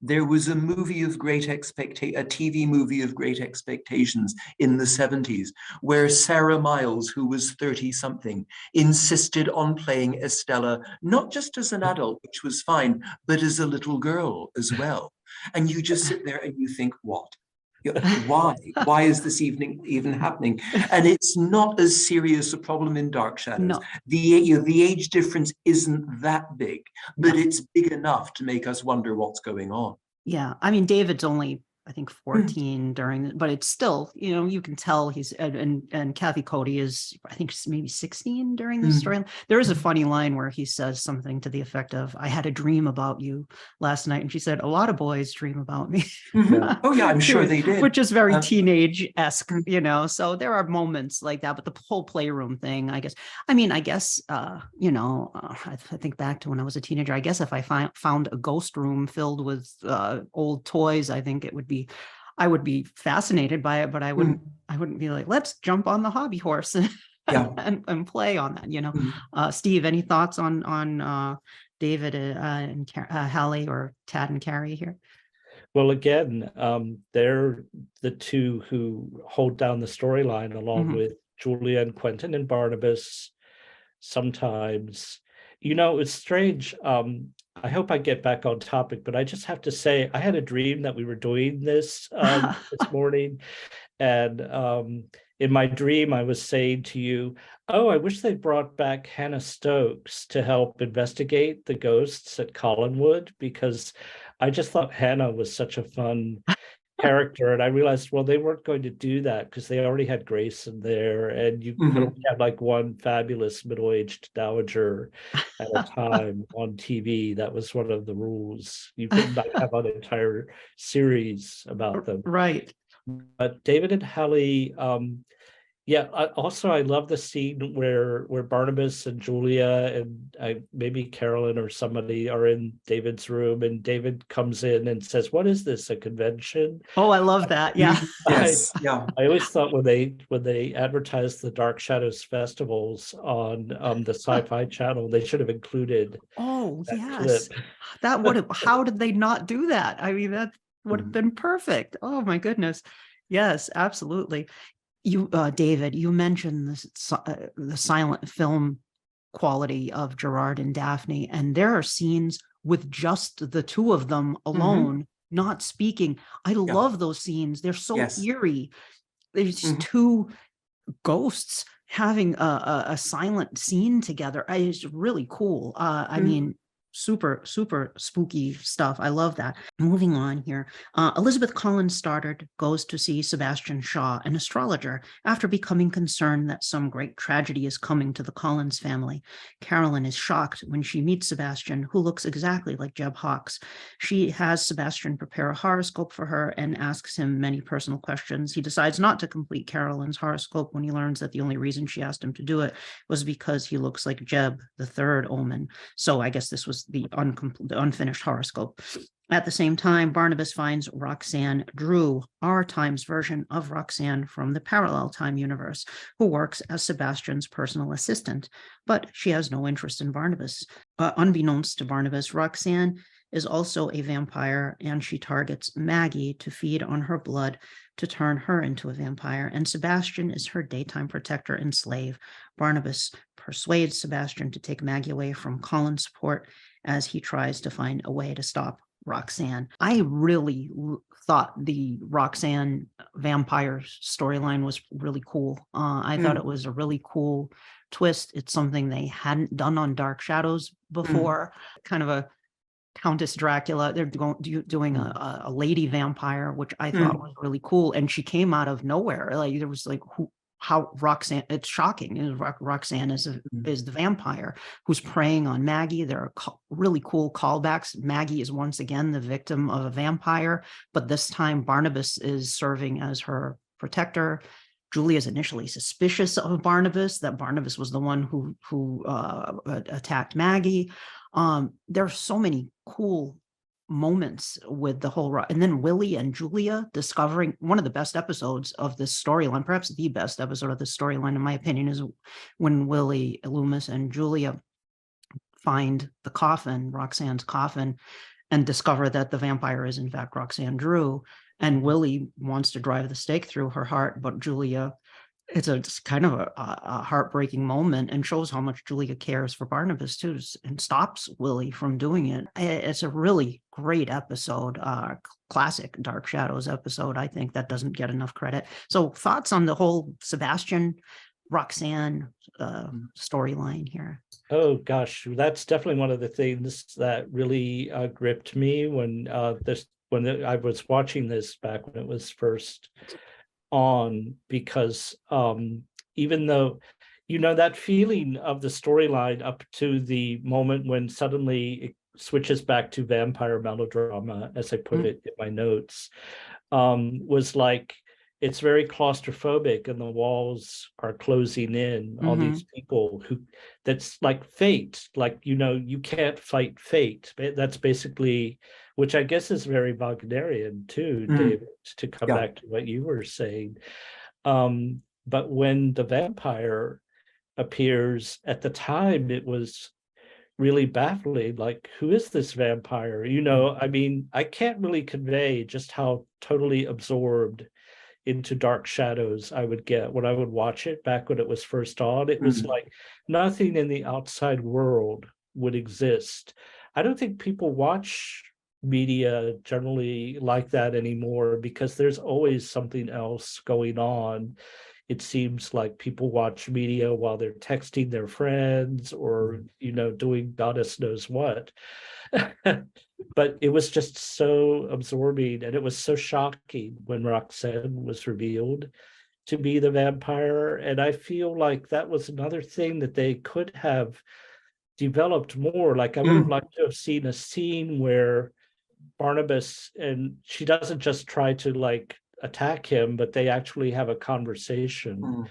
Speaker 2: there was a movie of great a TV movie of great expectations in the 70s, where Sarah Miles, who was 30 something, insisted on playing Estella, not just as an adult, which was fine, but as a little girl as well. And you just sit there and you think, what? Why is this even happening? And it's not as serious a problem in Dark Shadows.
Speaker 1: No.
Speaker 2: The age difference isn't that big, but it's big enough to make us wonder what's going on.
Speaker 1: Yeah, I mean, David's only, I think, 14 during, but it's still, you can tell he's, and Kathy Cody is, I think, maybe 16 during this story. There is a funny line where he says something to the effect of, "I had a dream about you last night," and she said, "A lot of boys dream about me."
Speaker 2: Oh yeah, I'm sure they did.
Speaker 1: Which is very teenage-esque, so there are moments like that. But the whole playroom thing, I guess, I think back to when I was a teenager. I guess if I found a ghost room filled with old toys, I think it would be I would be fascinated by it, but I wouldn't be like, let's jump on the hobby horse and
Speaker 2: Yeah.
Speaker 1: and play on that, you know. Steve, any thoughts on David and Hallie, or Tad and Carrie here?
Speaker 3: Well, again, they're the two who hold down the storyline, along with Julia and Quentin and Barnabas. Sometimes, you know, it's strange. I hope I get back on topic, but I just have to say, I had a dream that we were doing this this morning. And in my dream, I was saying to you, oh, I wish they brought back Hannah Stokes to help investigate the ghosts at Collinwood, because I just thought Hannah was such a fun character. And I realized, well, they weren't going to do that because they already had Grace in there. And you could only have like one fabulous middle-aged dowager at a time on TV. That was one of the rules. You couldn't like have an entire series about them.
Speaker 1: Right.
Speaker 3: But David and Hallie, I love the scene where Barnabas and Julia and maybe Carolyn or somebody are in David's room, and David comes in and says, "What is this? A convention?"
Speaker 1: Oh, I love that. Yeah.
Speaker 2: Yes. Yeah.
Speaker 3: I always thought when they advertised the Dark Shadows festivals on the Sci-Fi Channel, they should have included.
Speaker 1: Oh,
Speaker 3: that
Speaker 1: yes.
Speaker 3: clip.
Speaker 1: That would have. How did they not do that? I mean, that would have been perfect. Oh my goodness. Yes, absolutely. You, David, you mentioned the silent film quality of Gerard and Daphne, and there are scenes with just the two of them alone, not speaking. I love those scenes. They're so eerie. There's two ghosts having a silent scene together. It's really cool. I mean, super spooky stuff. I love that. Moving on here, Elizabeth Collins Stoddard goes to see Sebastian Shaw, an astrologer, after becoming concerned that some great tragedy is coming to the Collins family. Carolyn is shocked when she meets Sebastian, who looks exactly like Jeb Hawkes. She has Sebastian prepare a horoscope for her and asks him many personal questions. He decides not to complete Carolyn's horoscope when he learns that the only reason she asked him to do it was because he looks like Jeb, the third omen. So I guess this was the unfinished horoscope. At the same time, Barnabas finds Roxanne Drew, our time's version of Roxanne from the parallel time universe, who works as Sebastian's personal assistant, but she has no interest in Barnabas. Unbeknownst to Barnabas, Roxanne is also a vampire, and she targets Maggie to feed on her blood to turn her into a vampire, and Sebastian is her daytime protector and slave. Barnabas persuades Sebastian to take Maggie away from Colin's support as he tries to find a way to stop Roxanne. I really thought the Roxanne vampire storyline was really cool. I thought it was a really cool twist. It's something they hadn't done on Dark Shadows before. Kind of a Countess Dracula. They're doing a lady vampire, which I thought was really cool. And she came out of nowhere. Like there was like how Roxanne, it's shocking. Roxanne is the vampire who's preying on Maggie. There are really cool callbacks. Maggie is once again the victim of a vampire, but this time Barnabas is serving as her protector. Julia is initially suspicious of Barnabas, that Barnabas was the one who attacked Maggie. There are so many cool moments with the whole, and then Willie and Julia discovering one of the best episodes of this storyline, perhaps the best episode of this storyline, in my opinion, is when Willie, Loomis, and Julia find the coffin, Roxanne's coffin, and discover that the vampire is in fact Roxanne Drew. And Willie wants to drive the stake through her heart, but Julia, it's kind of a heartbreaking moment, and shows how much Julia cares for Barnabas too, and stops Willie from doing it. It's a really great episode, classic Dark Shadows episode. I think that doesn't get enough credit. So thoughts on the whole Sebastian Roxanne storyline here?
Speaker 3: Oh gosh, that's definitely one of the things that really gripped me when I was watching this back when it was first on, because even though, you know, that feeling of the storyline up to the moment when suddenly it switches back to vampire melodrama, as I put it in my notes, was like it's very claustrophobic, and the walls are closing in on these people who, that's like fate, like, you know, you can't fight fate. That's basically, which I guess is very Wagnerian too, David, to come back to what you were saying. But when the vampire appears, at the time, it was really baffling. Like, who is this vampire? You know, I mean, I can't really convey just how totally absorbed into Dark Shadows I would get when I would watch it back when it was first on. It was like nothing in the outside world would exist. I don't think people watch media generally like that anymore, because there's always something else going on. It seems like people watch media while they're texting their friends or, you know, doing goddess knows what. But it was just so absorbing, and it was so shocking when Roxanne was revealed to be the vampire. And I feel like that was another thing that they could have developed more. Like, I would have liked to have seen a scene where Barnabas, and she doesn't just try to like attack him, but they actually have a conversation.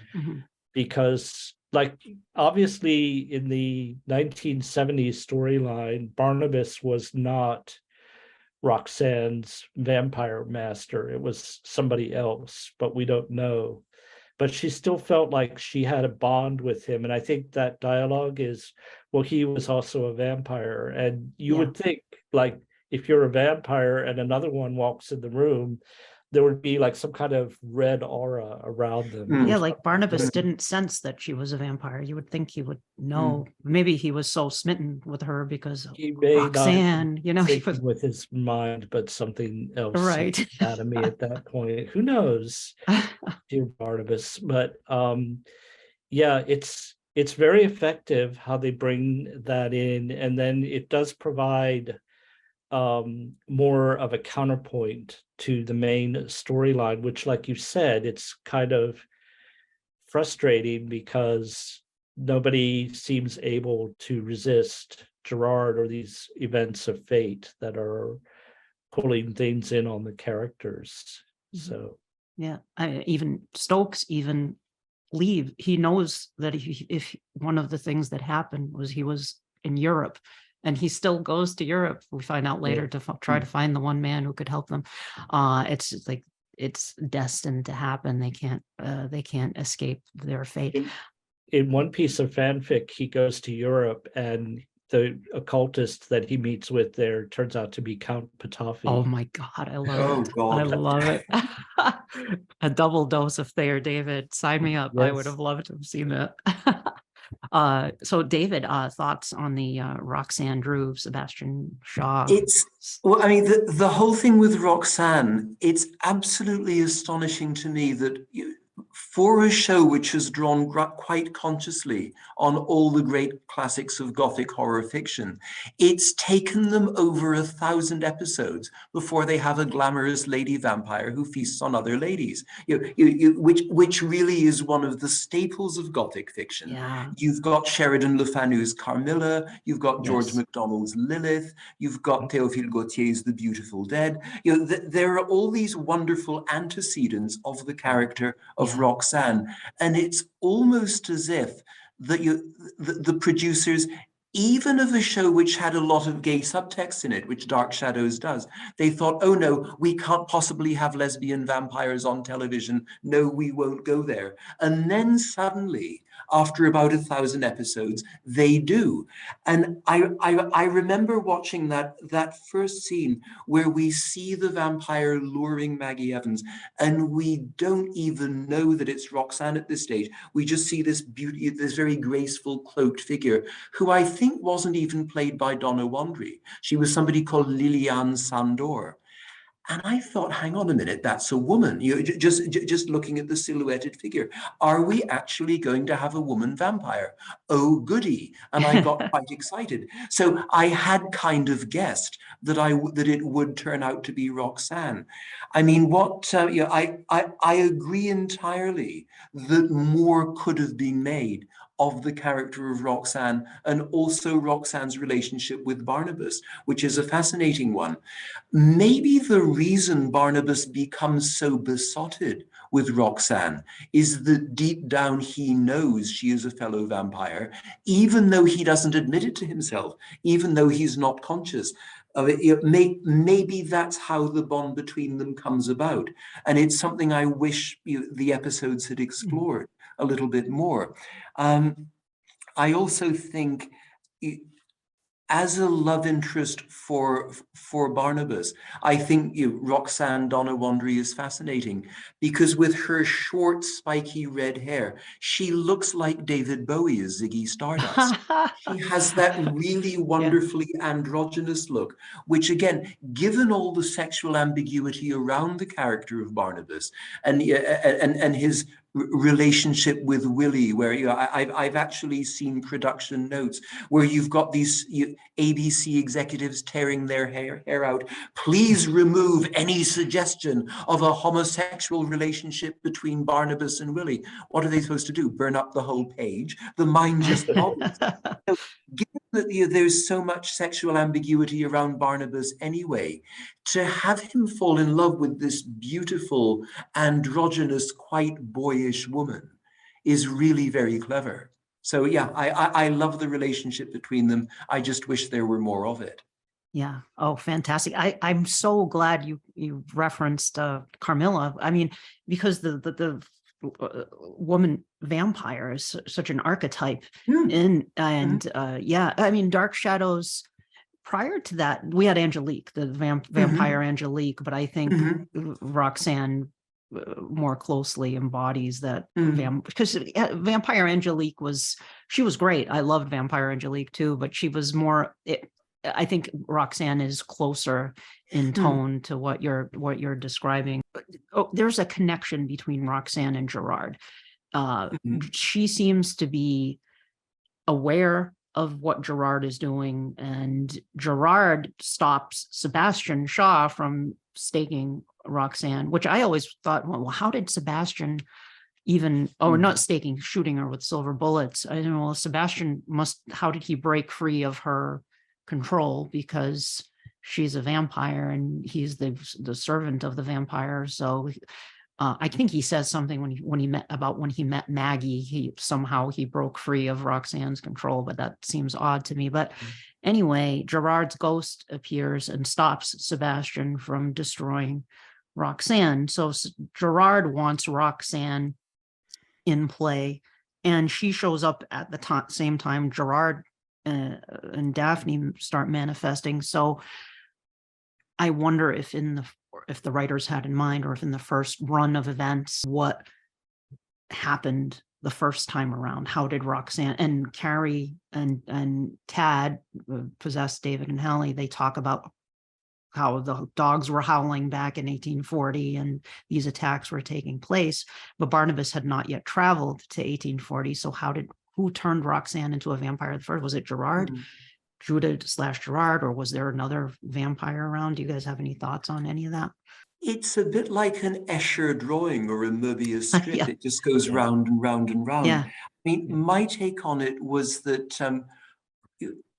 Speaker 3: Because, like, obviously in the 1970s storyline, Barnabas was not Roxanne's vampire master. It was somebody else, but we don't know. But she still felt like she had a bond with him. And I think that dialogue is, well, he was also a vampire. And you would think, like, if you're a vampire and another one walks in the room, there would be like some kind of red aura around them.
Speaker 1: Yeah, like Barnabas didn't sense that she was a vampire. You would think he would know. Maybe he was so smitten with her because
Speaker 3: he may
Speaker 1: Roxanne,
Speaker 3: not
Speaker 1: you know,
Speaker 3: think with his mind, but something else,
Speaker 1: right?
Speaker 3: Anatomy at that point. Who knows, dear Barnabas? But yeah, it's very effective how they bring that in, and then it does provide more of a counterpoint to the main storyline, which, like you said, it's kind of frustrating because nobody seems able to resist Gerard or these events of fate that are pulling things in on the characters. So
Speaker 1: yeah, even Stokes even leave. He knows that if one of the things that happened was he was in Europe, and he still goes to Europe. We find out later to try to find the one man who could help them. It's like it's destined to happen. They can't escape their fate.
Speaker 3: In one piece of fanfic, he goes to Europe, and the occultist that he meets with there turns out to be Count Patafi.
Speaker 1: Oh my God, I love it. God. I love it. A double dose of Thayer, David. Sign me up. Yes. I would have loved to have seen that. So David, thoughts on the Roxanne Drew, Sebastian Shaw?
Speaker 2: Well, I mean, the whole thing with Roxanne, it's absolutely astonishing to me that for a show which has drawn quite consciously on all the great classics of Gothic horror fiction, it's taken them over 1,000 episodes before they have a glamorous lady vampire who feasts on other ladies, which really is one of the staples of Gothic fiction.
Speaker 1: Yeah.
Speaker 2: You've got Sheridan Le Fanu's Carmilla, you've got George MacDonald's Lilith, you've got Théophile Gautier's The Beautiful Dead. There are all these wonderful antecedents of the character of Roxanne, and it's almost as if the producers, even of a show which had a lot of gay subtext in it, which Dark Shadows does, they thought, oh no, we can't possibly have lesbian vampires on television. No, we won't go there. And then suddenly, after about 1,000 episodes, they do. And I remember watching that first scene where we see the vampire luring Maggie Evans, and we don't even know that it's Roxanne at this stage. We just see this beauty, this very graceful cloaked figure, who I think wasn't even played by Donna Wandry. She was somebody called Liliane Sandor. And I thought, hang on a minute, that's a woman. Just looking at the silhouetted figure. Are we actually going to have a woman vampire? Oh, goody. And I got quite excited. So I had kind of guessed that it would turn out to be Roxanne. I mean, I agree entirely that more could have been made of the character of Roxanne, and also Roxanne's relationship with Barnabas, which is a fascinating one. Maybe the reason Barnabas becomes so besotted with Roxanne is that deep down he knows she is a fellow vampire, even though he doesn't admit it to himself, even though he's not conscious of it. Maybe that's how the bond between them comes about. And it's something I wish the episodes had explored a little bit more. I also think, as a love interest for Barnabas, I think Roxanne Donna Wandry is fascinating, because with her short, spiky red hair, she looks like David Bowie as Ziggy Stardust. She has that really wonderfully androgynous look, which again, given all the sexual ambiguity around the character of Barnabas and his relationship with Willie, where I've actually seen production notes where you've got these ABC executives tearing their hair out. Please remove any suggestion of a homosexual relationship between Barnabas and Willie. What are they supposed to do? Burn up the whole page? The mind just boggles. So, given that there's so much sexual ambiguity around Barnabas anyway, to have him fall in love with this beautiful, androgynous, quite boyish woman is really very clever. So yeah, I love the relationship between them. I just wish there were more of it.
Speaker 1: Yeah. Oh, fantastic. I'm so glad you referenced Carmilla. I mean, because the woman vampire is such an archetype yeah, I mean, Dark Shadows, prior to that, we had Angelique, the vampire Angelique, but I think Roxanne more closely embodies that because vampire Angelique she was great. I loved vampire Angelique too, but she was more, I think Roxanne is closer in tone to what you're describing. There's a connection between Roxanne and Gerard. She seems to be aware of what Gerard is doing, and Gerard stops Sebastian Shaw from staking Roxanne, which I always thought, well, how did Sebastian even, not staking, shooting her with silver bullets? I don't know, Sebastian how did he break free of her control? Because she's a vampire and he's the servant of the vampire. So I think he says something when he met Maggie, he broke free of Roxanne's control, but that seems odd to me. But anyway, Gerard's ghost appears and stops Sebastian from destroying Roxanne. So Gerard wants Roxanne in play, and she shows up at the same time Gerard and Daphne start manifesting. So I wonder if the writers had in mind, or if in the first run of events, what happened the first time around. How did Roxanne and Carrie and Tad possess David and Hallie? They talk about how the dogs were howling back in 1840 and these attacks were taking place, but Barnabas had not yet traveled to 1840. So who turned Roxanne into a vampire first? Was it Gerard? Judah/Gerard, or was there another vampire around? Do you guys have any thoughts on any of that?
Speaker 2: It's a bit like an Escher drawing or a Möbius strip. It just goes round and round and round. I mean, my take on it was that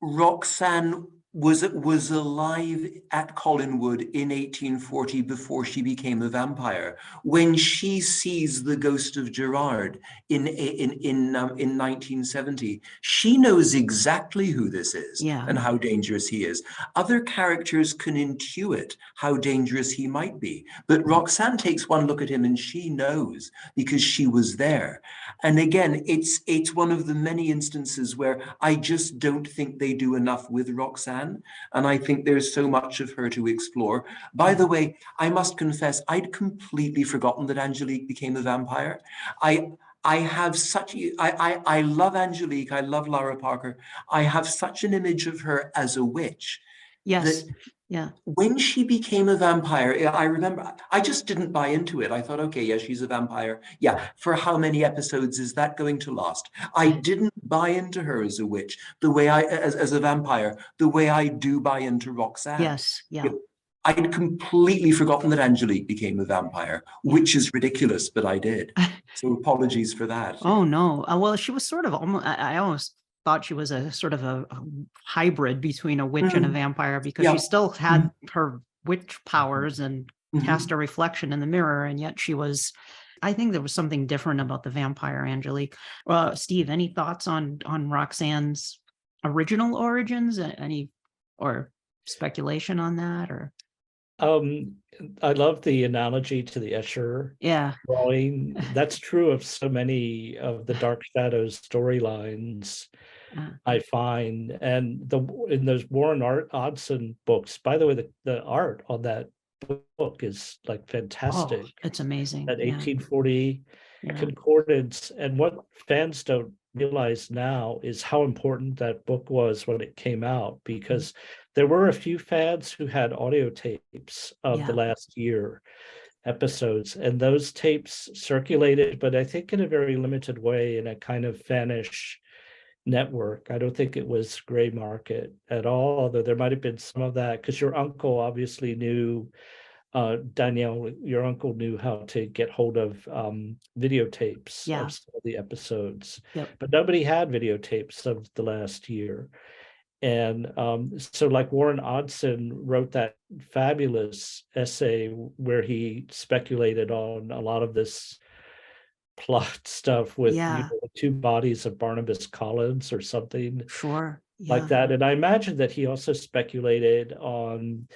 Speaker 2: Roxanne was alive at Collinwood in 1840 before she became a vampire. When she sees the ghost of Gerard in 1970, she knows exactly who this is and how dangerous he is. Other characters can intuit how dangerous he might be, but Roxanne takes one look at him and she knows because she was there. And again, it's one of the many instances where I just don't think they do enough with Roxanne. And I think there's so much of her to explore. By the way, I must confess, I'd completely forgotten that Angelique became a vampire. I love Angelique. I love Lara Parker. I have such an image of her as a witch.
Speaker 1: Yes.
Speaker 2: When she became a vampire, I remember I just didn't buy into it. I thought, okay, yeah, she's a vampire. Yeah, for how many episodes is that going to last? I didn't buy into her as a witch the way as a vampire, the way I do buy into Roxanne.
Speaker 1: Yes, yeah.
Speaker 2: I'd completely forgotten that Angelique became a vampire, which is ridiculous, but I did. So apologies for that.
Speaker 1: Oh no. Well, she was sort of almost, I almost thought she was a sort of a hybrid between a witch and a vampire, because she still had her witch powers and cast a reflection in the mirror, and yet she was I think there was something different about the vampire, Angelique. Steve, any thoughts on Roxanne's original origins? Any or speculation on that? Or
Speaker 3: I love the analogy to the Escher
Speaker 1: yeah,
Speaker 3: drawing. That's true of so many of the Dark Shadows storylines, I find. And in those Warren Odson books, by the way, the art on that book is like fantastic.
Speaker 1: it's amazing.
Speaker 3: That
Speaker 1: Yeah.
Speaker 3: 1840 concordance. And what fans don't realize now is how important that book was when it came out, because there were a few fans who had audio tapes of the last year episodes, and those tapes circulated, but I think in a very limited way, in a kind of fanish network. I don't think it was gray market at all, although there might have been some of that, because your uncle obviously knew, Danielle, your uncle knew how to get hold of videotapes of some of the episodes, but nobody had videotapes of the last year. And so like Warren Odson wrote that fabulous essay where he speculated on a lot of this plot stuff with the two bodies of Barnabas Collins or something like that. And I imagine that he also speculated on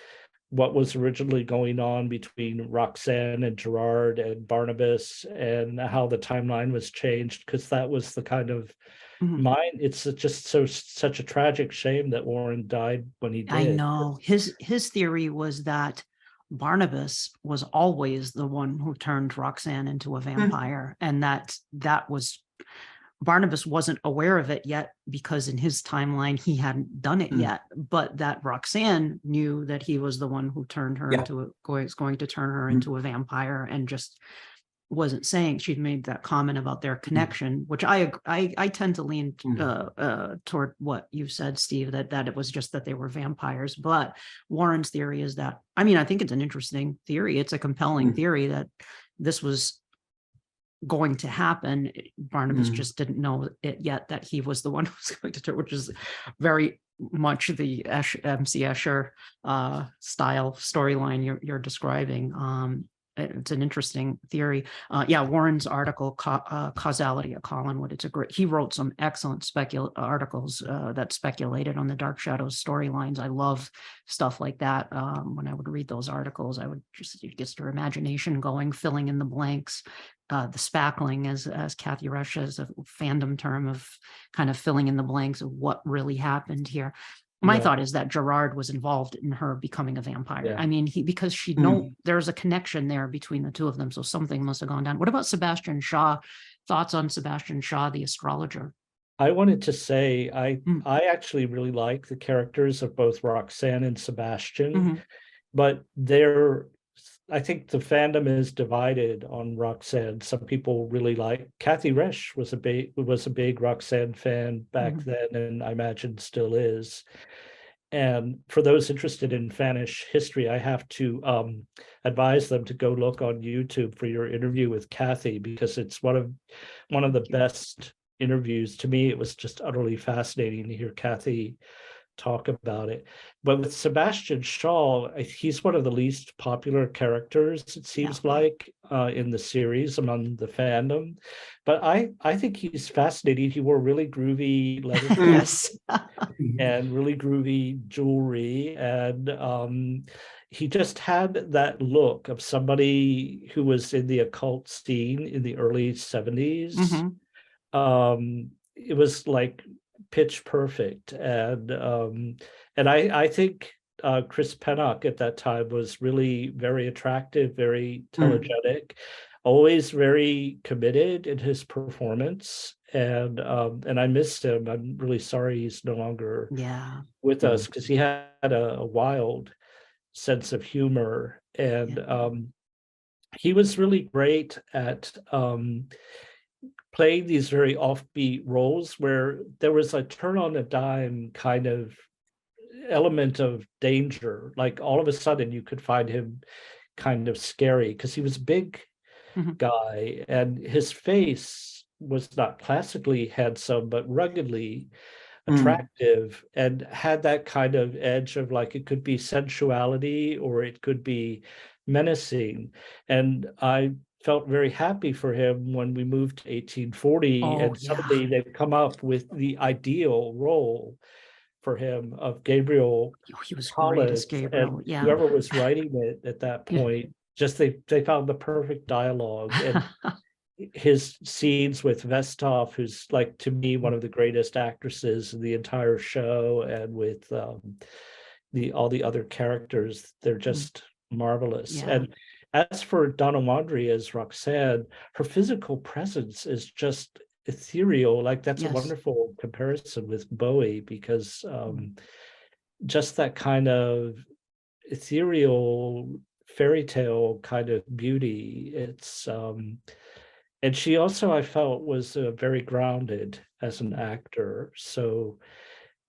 Speaker 3: what was originally going on between Roxanne and Gerard and Barnabas, and how the timeline was changed, because that was the kind of mind. It's just such a tragic shame that Warren died when he did.
Speaker 1: I know his theory was that Barnabas was always the one who turned Roxanne into a vampire, and that was Barnabas wasn't aware of it yet, because in his timeline he hadn't done it yet, but that Roxanne knew that he was the one who turned her was going to turn her into a vampire, and just wasn't saying. She'd made that comment about their connection, which I tend to lean toward what you said, Steve, that it was just that they were vampires. But Warren's theory is that, I mean, I think it's an interesting theory. It's a compelling theory that this was going to happen. Barnabas just didn't know it yet, that he was the one who was going to turn, which is very much the MC Escher style storyline you're describing. It's an interesting theory. Warren's article, Causality at Collinwood, it's a great, he wrote some excellent articles that speculated on the Dark Shadows storylines. I love stuff like that. When I would read those articles, I would just, it gets your imagination going, filling in the blanks. The spackling, as Kathy Rush has a fandom term of kind of filling in the blanks of what really happened here. My thought is that Gerard was involved in her becoming a vampire. I mean, because she'd know there's a connection there between the two of them. So something must have gone down. What about Sebastian Shaw? Thoughts on Sebastian Shaw, the astrologer?
Speaker 3: I wanted to say, I actually really like the characters of both Roxanne and Sebastian, but I think the fandom is divided on Roxanne. Some people really like Kathy Resch was a big Roxanne fan back then, and I imagine still is. And for those interested in fanish history, I have to advise them to go look on YouTube for your interview with Kathy, because it's one of the best interviews. To me, it was just utterly fascinating to hear Kathy talk about it. But with Sebastian Shaw, he's one of the least popular characters, it seems like, in the series among the fandom. But I think he's fascinating. He wore really groovy leather pants and really groovy jewelry, and he just had that look of somebody who was in the occult scene in the early 70s. It was like pitch perfect, and I think Chris Pennock at that time was really very attractive, very telegenic, always very committed in his performance, and I miss him. I'm really sorry he's no longer with us, because he had a wild sense of humor, and he was really great at playing these very offbeat roles where there was a turn on a dime kind of element of danger. Like all of a sudden you could find him kind of scary, because he was a big guy, and his face was not classically handsome, but ruggedly attractive, and had that kind of edge of, like, it could be sensuality or it could be menacing. And I felt very happy for him when we moved to 1840,
Speaker 1: Oh,
Speaker 3: and
Speaker 1: yeah.
Speaker 3: suddenly they've come up with the ideal role for him of Gabriel
Speaker 1: He was great as
Speaker 3: Collins,
Speaker 1: Gabriel.
Speaker 3: and
Speaker 1: Yeah.
Speaker 3: whoever was writing it at that point, just they found the perfect dialogue. And his scenes with Vestov, who's like to me one of the greatest actresses in the entire show, and with all the other characters, they're just marvelous.
Speaker 1: Yeah.
Speaker 3: And as for Donna Wandry as Roxanne, her physical presence is just ethereal. Like that's a
Speaker 1: Yes.
Speaker 3: wonderful comparison with Bowie, because just that kind of ethereal fairy tale kind of beauty. It's and she also, I felt, was very grounded as an actor. So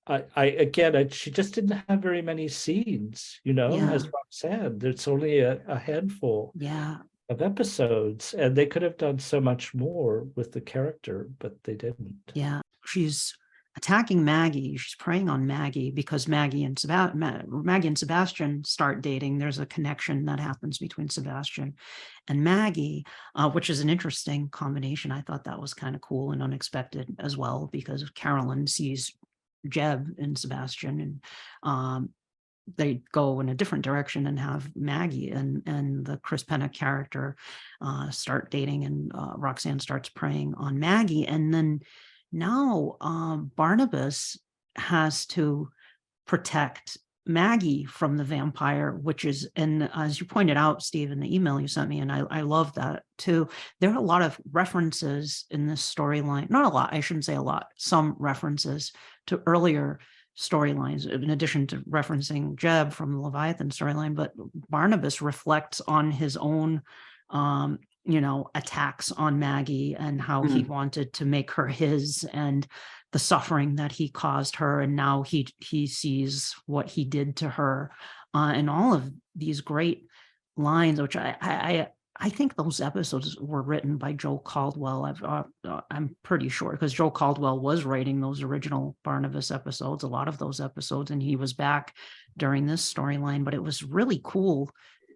Speaker 3: she just didn't have very many scenes,
Speaker 1: Yeah.
Speaker 3: as Roxanne. There's only a handful
Speaker 1: Yeah.
Speaker 3: of episodes, and they could have done so much more with the character, but they didn't.
Speaker 1: Yeah. She's attacking Maggie. She's preying on Maggie because Maggie and Sebastian start dating. There's a connection that happens between Sebastian and Maggie, which is an interesting combination. I thought that was kind of cool and unexpected as well, because Carolyn sees Jeb and Sebastian, and they go in a different direction and have Maggie and the Chris Penna character start dating, and Roxanne starts preying on Maggie. And then now Barnabas has to protect Maggie from the vampire, which is, and as you pointed out, Steve, in the email you sent me, and I love that too. There are a lot of references in this storyline. Not a lot, I shouldn't say a lot, some references to earlier storylines, in addition to referencing Jeb from the Leviathan storyline. But Barnabas reflects on his own attacks on Maggie, and how he wanted to make her his, and the suffering that he caused her, and now he sees what he did to her, and all of these great lines, which I think those episodes were written by Joe Caldwell. I'm pretty sure, because Joe Caldwell was writing those original Barnabas episodes, a lot of those episodes, and he was back during this storyline. But it was really cool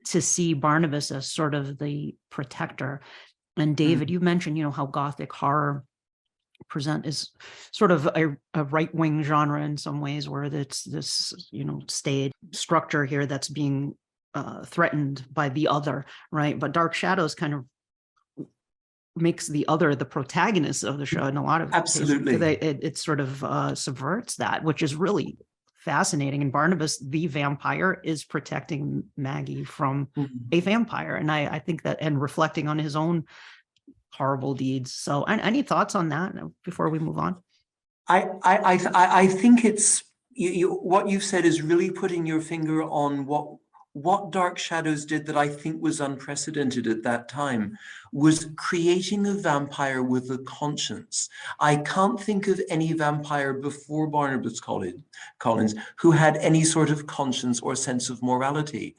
Speaker 1: to see Barnabas as sort of the protector. And David, you mentioned, how Gothic horror is sort of a right-wing genre in some ways, where it's this, stage structure here that's being threatened by the other, right? But Dark Shadows kind of makes the other the protagonist of the show in a lot of
Speaker 2: Absolutely
Speaker 1: cases. It sort of subverts that, which is really fascinating. And Barnabas, the vampire, is protecting Maggie from a vampire, and I think that, and reflecting on his own horrible deeds. So, any thoughts on that before we move on?
Speaker 2: I think it's what you've said is really putting your finger on what Dark Shadows did that I think was unprecedented at that time, was creating a vampire with a conscience. I can't think of any vampire before Barnabas Collins who had any sort of conscience or sense of morality.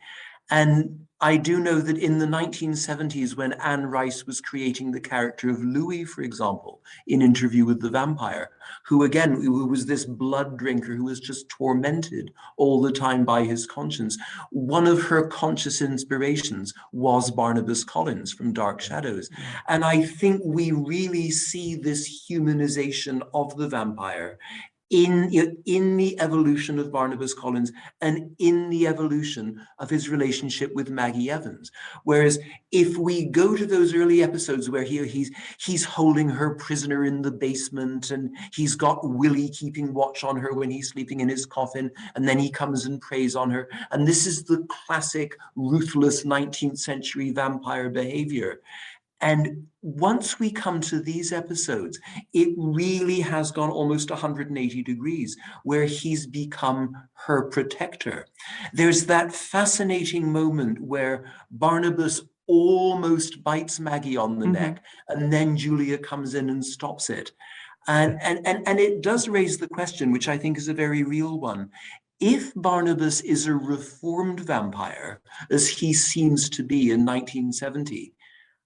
Speaker 2: And I do know that in the 1970s, when Anne Rice was creating the character of Louis, for example, in Interview with the Vampire, who was this blood drinker who was just tormented all the time by his conscience, one of her conscious inspirations was Barnabas Collins from Dark Shadows. And I think we really see this humanization of the vampire in the evolution of Barnabas Collins, and in the evolution of his relationship with Maggie Evans. Whereas if we go to those early episodes where he's holding her prisoner in the basement, and he's got Willie keeping watch on her when he's sleeping in his coffin, and then he comes and preys on her. And this is the classic ruthless 19th century vampire behavior. And once we come to these episodes, it really has gone almost 180 degrees, where he's become her protector. There's that fascinating moment where Barnabas almost bites Maggie on the neck, and then Julia comes in and stops it. And it does raise the question, which I think is a very real one. If Barnabas is a reformed vampire, as he seems to be in 1970,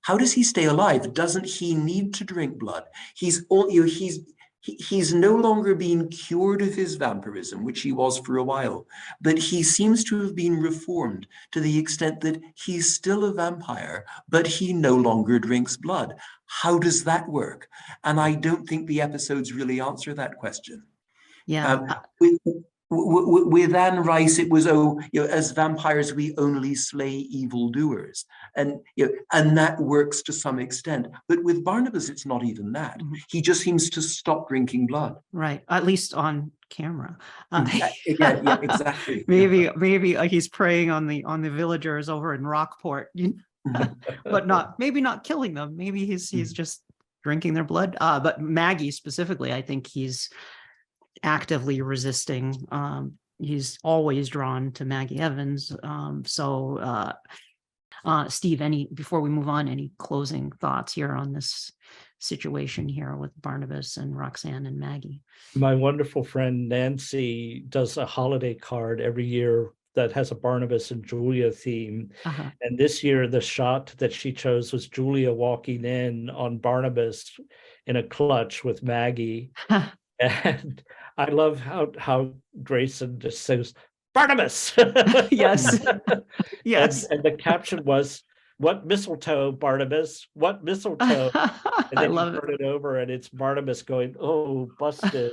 Speaker 2: how does he stay alive? Doesn't he need to drink blood? He's he's no longer been cured of his vampirism, which he was for a while, but he seems to have been reformed to the extent that he's still a vampire, but he no longer drinks blood. How does that work? And I don't think the episodes really answer that question.
Speaker 1: Yeah.
Speaker 2: With Anne Rice, it was, as vampires, we only slay evildoers. And, and that works to some extent. But with Barnabas, it's not even that.
Speaker 1: Mm-hmm.
Speaker 2: He just seems to stop drinking blood.
Speaker 1: Right. At least on camera.
Speaker 2: Yeah, exactly.
Speaker 1: Maybe he's preying on the villagers over in Rockport, but maybe not killing them. Maybe he's just drinking their blood. But Maggie specifically, I think he's actively resisting. He's always drawn to Maggie Evans. Steve, before we move on, any closing thoughts here on this situation here with Barnabas and Roxanne and Maggie?
Speaker 3: My wonderful friend Nancy does a holiday card every year that has a Barnabas and Julia theme.
Speaker 1: Uh-huh.
Speaker 3: And this year, the shot that she chose was Julia walking in on Barnabas in a clutch with Maggie. And I love how Grayson just says, Barnabas!
Speaker 1: Yes. Yes.
Speaker 3: And the caption was, what mistletoe, Barnabas? What mistletoe? And then you turn it over and it's Barnabas going, oh, busted.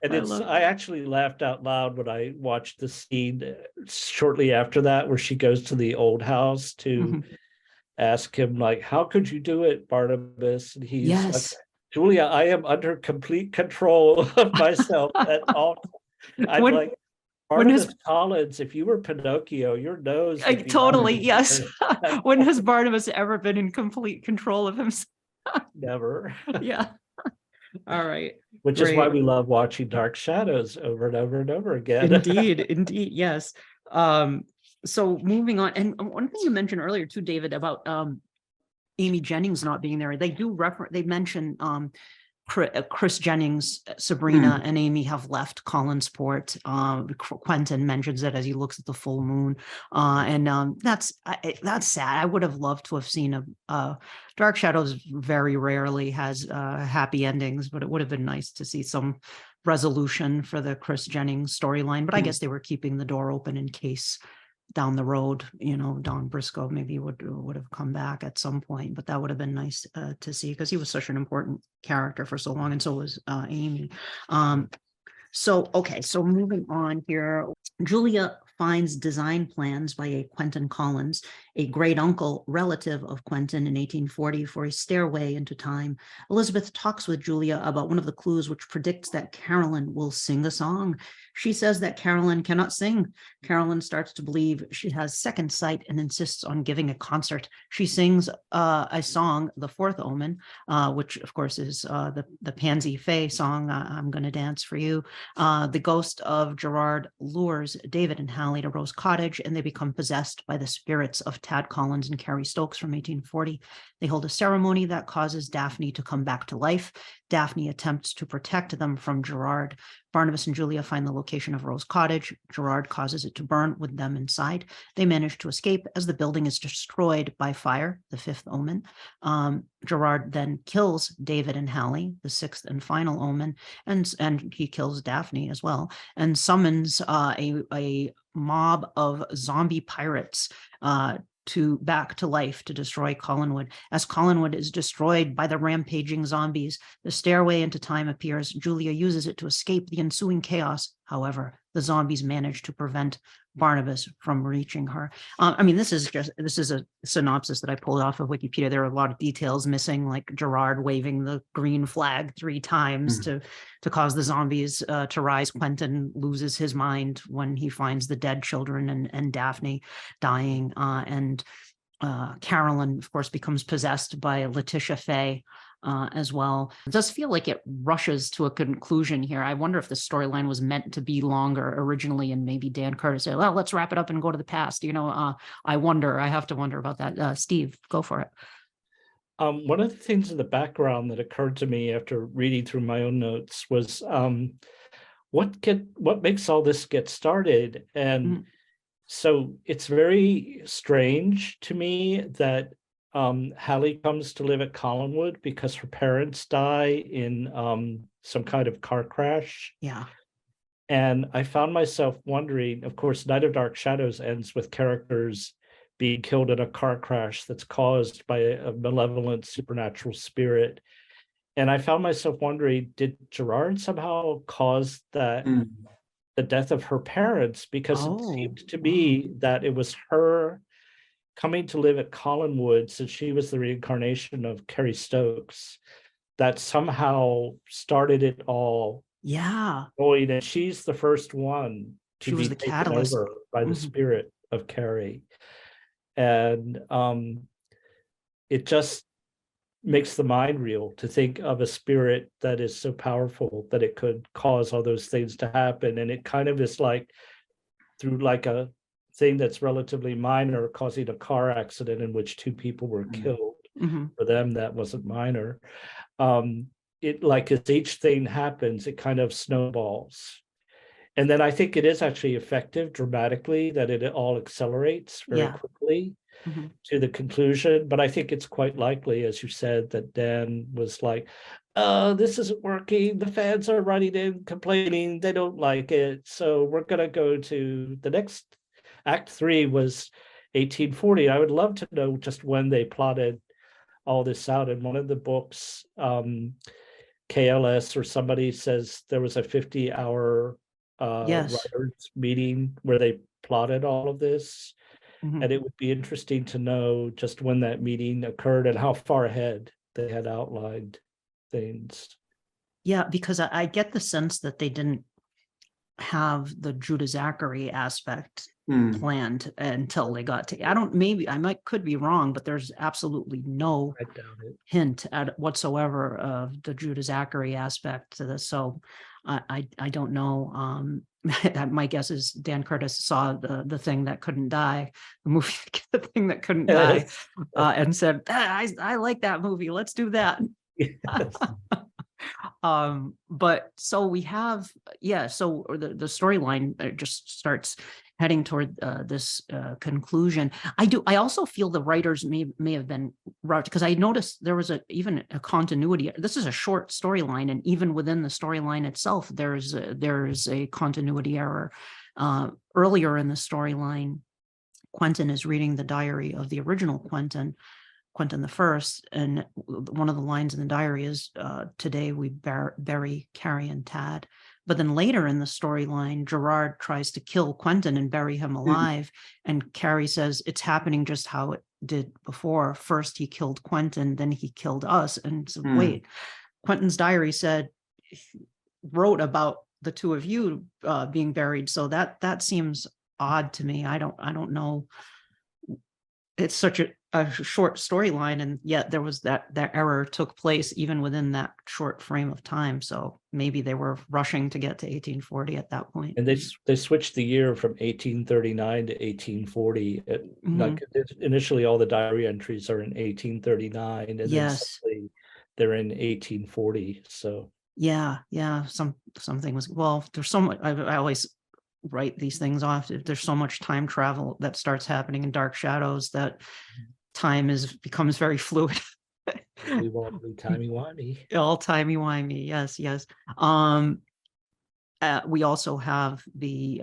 Speaker 3: And I actually laughed out loud when I watched the scene shortly after that, where she goes to the old house to ask him, like, how could you do it, Barnabas? And he's like, Julia, I am under complete control of myself at all. I'm like, Barnabas Collins, if you were Pinocchio, your nose would be
Speaker 1: totally, yes. When has Barnabas ever been in complete control of himself?
Speaker 3: Never.
Speaker 1: Yeah. All right.
Speaker 3: Which is why we love watching Dark Shadows over and over and over again.
Speaker 1: Indeed, yes. So moving on, and one thing you mentioned earlier too, David, about Amy Jennings not being there. They do they mention Chris Jennings, Sabrina, and Amy have left Collinsport. Quentin mentions it as he looks at the full moon, and that's sad. I would have loved to have seen a Dark Shadows. Very rarely has happy endings, but it would have been nice to see some resolution for the Chris Jennings storyline. But I guess they were keeping the door open in case down the road, Don Briscoe maybe would have come back at some point, but that would have been nice to see, because he was such an important character for so long, and so was Amy. So moving on here, Julia finds design plans by a Quentin Collins, a great uncle relative of Quentin in 1840, for a stairway into time. Elizabeth talks with Julia about one of the clues which predicts that Carolyn will sing a song. She says that Carolyn cannot sing. Carolyn starts to believe she has second sight and insists on giving a concert. She sings a song, The Fourth Omen, which of course is the Pansy Faye song, I'm Gonna Dance for You. The ghost of Gerard lures David and Hallie to Rose Cottage, and they become possessed by the spirits of Tad Collins and Carrie Stokes from 1840. They hold a ceremony that causes Daphne to come back to life. Daphne attempts to protect them from Gerard. Barnabas and Julia find the location of Rose Cottage. Gerard causes it to burn with them inside. They manage to escape as the building is destroyed by fire, the fifth omen. Gerard then kills David and Hallie, the sixth and final omen, and he kills Daphne as well, and summons a mob of zombie pirates back to life to destroy Collinwood. As Collinwood is destroyed by the rampaging zombies, the stairway into time appears. Julia uses it to escape the ensuing chaos. However, the zombies manage to prevent Barnabas from reaching her. This is a synopsis that I pulled off of Wikipedia. There are a lot of details missing, like Gerard waving the green flag 3 times to cause the zombies to rise. Quentin loses his mind when he finds the dead children and Daphne dying. And Carolyn, of course, becomes possessed by Letitia Fay as well. It does feel like it rushes to a conclusion here. I wonder if the storyline was meant to be longer originally, and maybe Dan Curtis said, well, let's wrap it up and go to the past. I have to wonder about that. Steve, go for it.
Speaker 3: One of the things in the background that occurred to me after reading through my own notes was what makes all this get started? And so it's very strange to me that Hallie comes to live at Collinwood because her parents die in some kind of car crash.
Speaker 1: Yeah.
Speaker 3: And I found myself wondering, of course, Night of Dark Shadows ends with characters being killed in a car crash that's caused by a malevolent supernatural spirit. And I found myself wondering, did Gerard somehow cause that the death of her parents? Because it seemed to me that it was her coming to live at Collinwood, since she was the reincarnation of Carrie Stokes, that somehow started it all.
Speaker 1: Yeah.
Speaker 3: Going, and she's the first one to
Speaker 1: She was
Speaker 3: be
Speaker 1: the
Speaker 3: taken
Speaker 1: catalyst.
Speaker 3: over by the spirit of Carrie. And it just makes the mind reel to think of a spirit that is so powerful that it could cause all those things to happen. And it kind of is like through like a thing that's relatively minor, causing a car accident in which 2 people were killed. For them, that wasn't minor. It, like, as each thing happens, it kind of snowballs. And then I think it is actually effective dramatically, that it all accelerates very quickly to the conclusion. But I think it's quite likely, as you said, that Dan was like, this isn't working. The fans are writing in complaining they don't like it. So we're going to go to the next Act 3 was 1840. I would love to know just when they plotted all this out. In one of the books, KLS or somebody says there was a 50-hour writers meeting where they plotted all of this. And it would be interesting to know just when that meeting occurred and how far ahead they had outlined things.
Speaker 1: Yeah, because I get the sense that they didn't have the Judah Zachary aspect planned until they got to, could be wrong, but there's absolutely no hint at whatsoever of the Judah Zachary aspect to this. So I don't know. My guess is Dan Curtis saw the thing that couldn't die, the movie, the thing that couldn't die, and said, I like that movie. Let's do that. Yes. But so we have, so the storyline just starts heading toward this conclusion. I also feel the writers may have been rushed, because I noticed there was even a continuity. This is a short storyline, and even within the storyline itself, there's a continuity error. Earlier in the storyline, Quentin is reading the diary of the original Quentin the First, and one of the lines in the diary is, today we bury Carrie and Tad. But then later in the storyline, Gerard tries to kill Quentin and bury him alive, and Carrie says it's happening just how it did before. First he killed Quentin, then he killed us. And so, wait, Quentin's diary wrote about the 2 of you being buried, so that seems odd to me. I don't know. It's such a short storyline, and yet there was that error took place even within that short frame of time. So maybe they were rushing to get to 1840 at that point.
Speaker 3: And they switched the year from 1839 to 1840. Like initially, all the diary entries are in 1839, and then suddenly they're in 1840. So something was, well, there's so much. I always write these things off. There's so much time travel that starts happening in Dark Shadows that time becomes very fluid. We won't be timey-wimey.
Speaker 1: All timey-wimey, yes. We also have the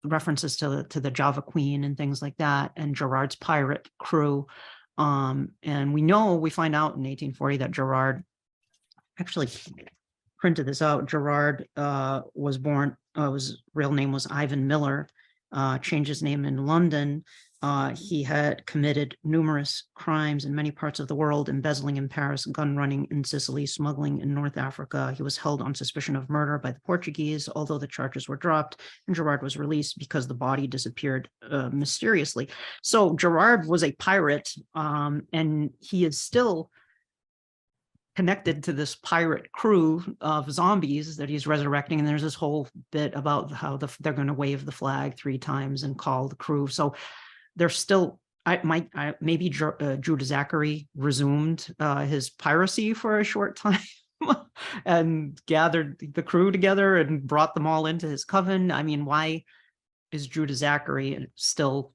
Speaker 1: references to the Java Queen and things like that, and Gerard's pirate crew. And we find out in 1840 that Gerard actually printed this out. Gerard was born, his real name was Ivan Miller, changed his name in London. He had committed numerous crimes in many parts of the world: embezzling in Paris, gun running in Sicily, smuggling in North Africa. He was held on suspicion of murder by the Portuguese, although the charges were dropped, and Gerard was released because the body disappeared mysteriously. So Gerard was a pirate, and he is still connected to this pirate crew of zombies that he's resurrecting. And there's this whole bit about how they're going to wave the flag 3 times and call the crew. So they're still, maybe Judah Zachary resumed his piracy for a short time and gathered the crew together and brought them all into his coven. I mean, why is Judah Zachary still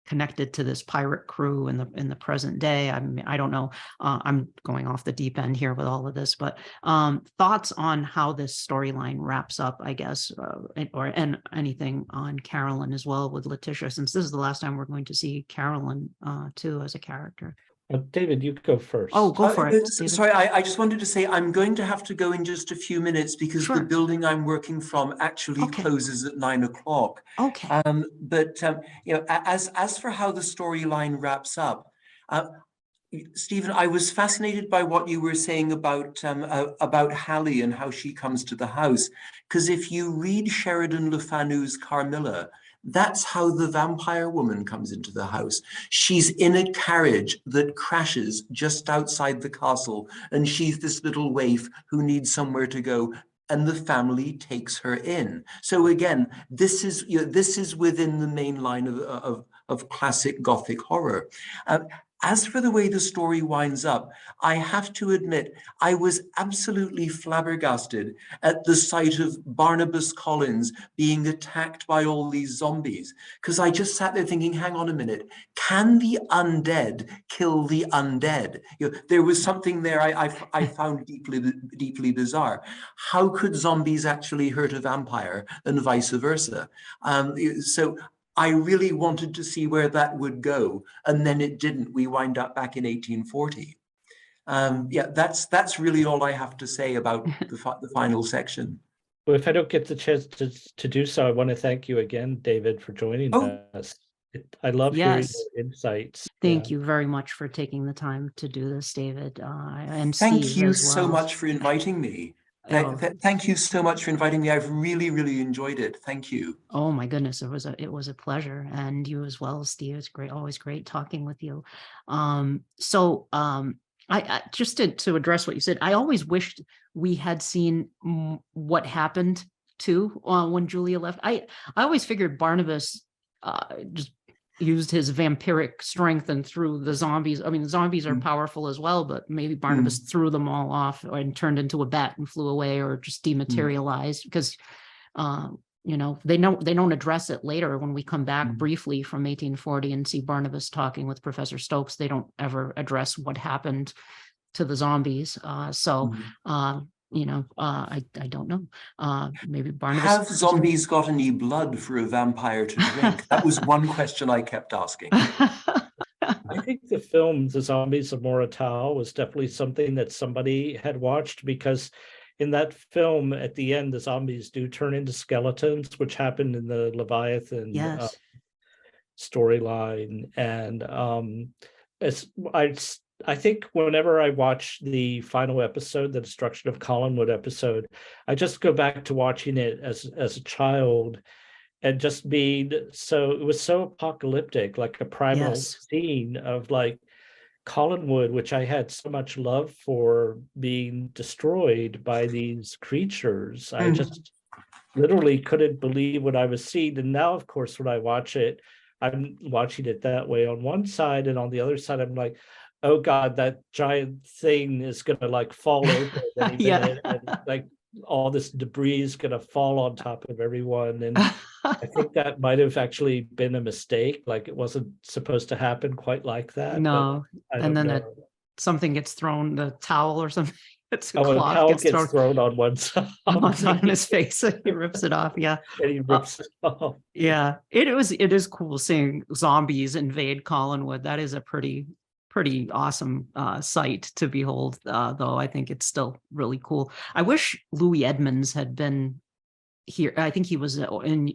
Speaker 1: connected to this pirate crew in the present day. I mean, I don't know. I'm going off the deep end here with all of this, but thoughts on how this storyline wraps up, I guess, and anything on Carolyn as well with Letitia, since this is the last time we're going to see Carolyn too as a character.
Speaker 3: David, you go first.
Speaker 1: Oh, go for it.
Speaker 2: Sorry, I just wanted to say I'm going to have to go in just a few minutes because
Speaker 1: Sure.
Speaker 2: the building I'm working from actually closes at 9 o'clock.
Speaker 1: Okay.
Speaker 2: You know, as for how the storyline wraps up, Stephen, I was fascinated by what you were saying about Hallie and how she comes to the house. Because if you read Sheridan Le Fanu's Carmilla, that's how the vampire woman comes into the house. She's in a carriage that crashes just outside the castle, and she's this little waif who needs somewhere to go, and the family takes her in. So again, this is within the main line of classic Gothic horror. As for the way the story winds up, I have to admit, I was absolutely flabbergasted at the sight of Barnabas Collins being attacked by all these zombies, because I just sat there thinking, hang on a minute, can the undead kill the undead? You know, there was something there I found deeply bizarre. How could zombies actually hurt a vampire and vice versa? So I really wanted to see where that would go, and then it didn't. We wind up back in 1840. Yeah, that's really all I have to say about the final section.
Speaker 3: Well, if I don't get the chance to do so, I want to thank you again, David, for joining us. I love hearing your insights.
Speaker 1: Thank you very much for taking the time to do this, David, and
Speaker 2: thank
Speaker 1: Steve
Speaker 2: you
Speaker 1: as well.
Speaker 2: so much for inviting me. Thank you so much for inviting me. I've really enjoyed it. Thank you.
Speaker 1: Oh my goodness, it was a pleasure, and you as well, Steve. It's great, always great talking with you. I just to address what you said, I always wished we had seen what happened to when Julia left. I always figured Barnabas just used his vampiric strength and threw the zombies. I mean, the zombies are powerful as well, but maybe Barnabas threw them all off and turned into a bat and flew away, or just dematerialized, because you know, they don't address it later when we come back briefly from 1840 and see Barnabas talking with Professor Stokes. They don't ever address what happened to the zombies. You know, I don't know. Maybe Barnabas.
Speaker 2: Have zombies got any blood for a vampire to drink? That was one question I kept asking.
Speaker 3: I think the film The Zombies of Morital was definitely something that somebody had watched, because in that film, at the end, the zombies do turn into skeletons, which happened in the Leviathan storyline. And I think whenever I watch the final episode, the Destruction of Collinwood episode, I just go back to watching it as a child, and just being it was so apocalyptic, like a primal scene of like Collinwood, which I had so much love for, being destroyed by these creatures. I just literally couldn't believe what I was seeing. And now, of course, when I watch it, I'm watching it that way on one side, and on the other side, I'm like, oh God, that giant thing is gonna like fall over any minute, and like all this debris is gonna fall on top of everyone. And I think that might have actually been a mistake. Like, it wasn't supposed to happen quite like that.
Speaker 1: No, and then something gets thrown, the towel or something. A towel gets thrown on one side. On his face. He rips it off. Yeah.
Speaker 3: And he rips it off.
Speaker 1: Yeah. It is cool seeing zombies invade Collinwood. That is a pretty awesome sight to behold, though. I think it's still really cool. I wish Louis Edmonds had been here. I think he was in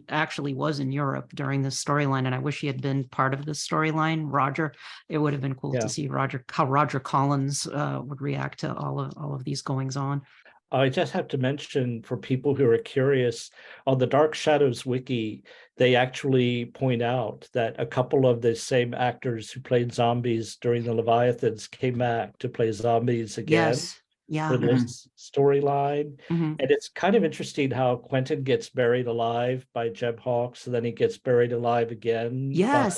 Speaker 1: Europe during this storyline, and I wish he had been part of this storyline. Roger, it would have been cool to see how Roger Collins would react to all of these goings on.
Speaker 3: I just have to mention, for people who are curious, on the Dark Shadows wiki, they actually point out that a couple of the same actors who played zombies during the Leviathans came back to play zombies again for this storyline. And it's kind of interesting how Quentin gets buried alive by Jeb Hawkes, and then he gets buried alive again by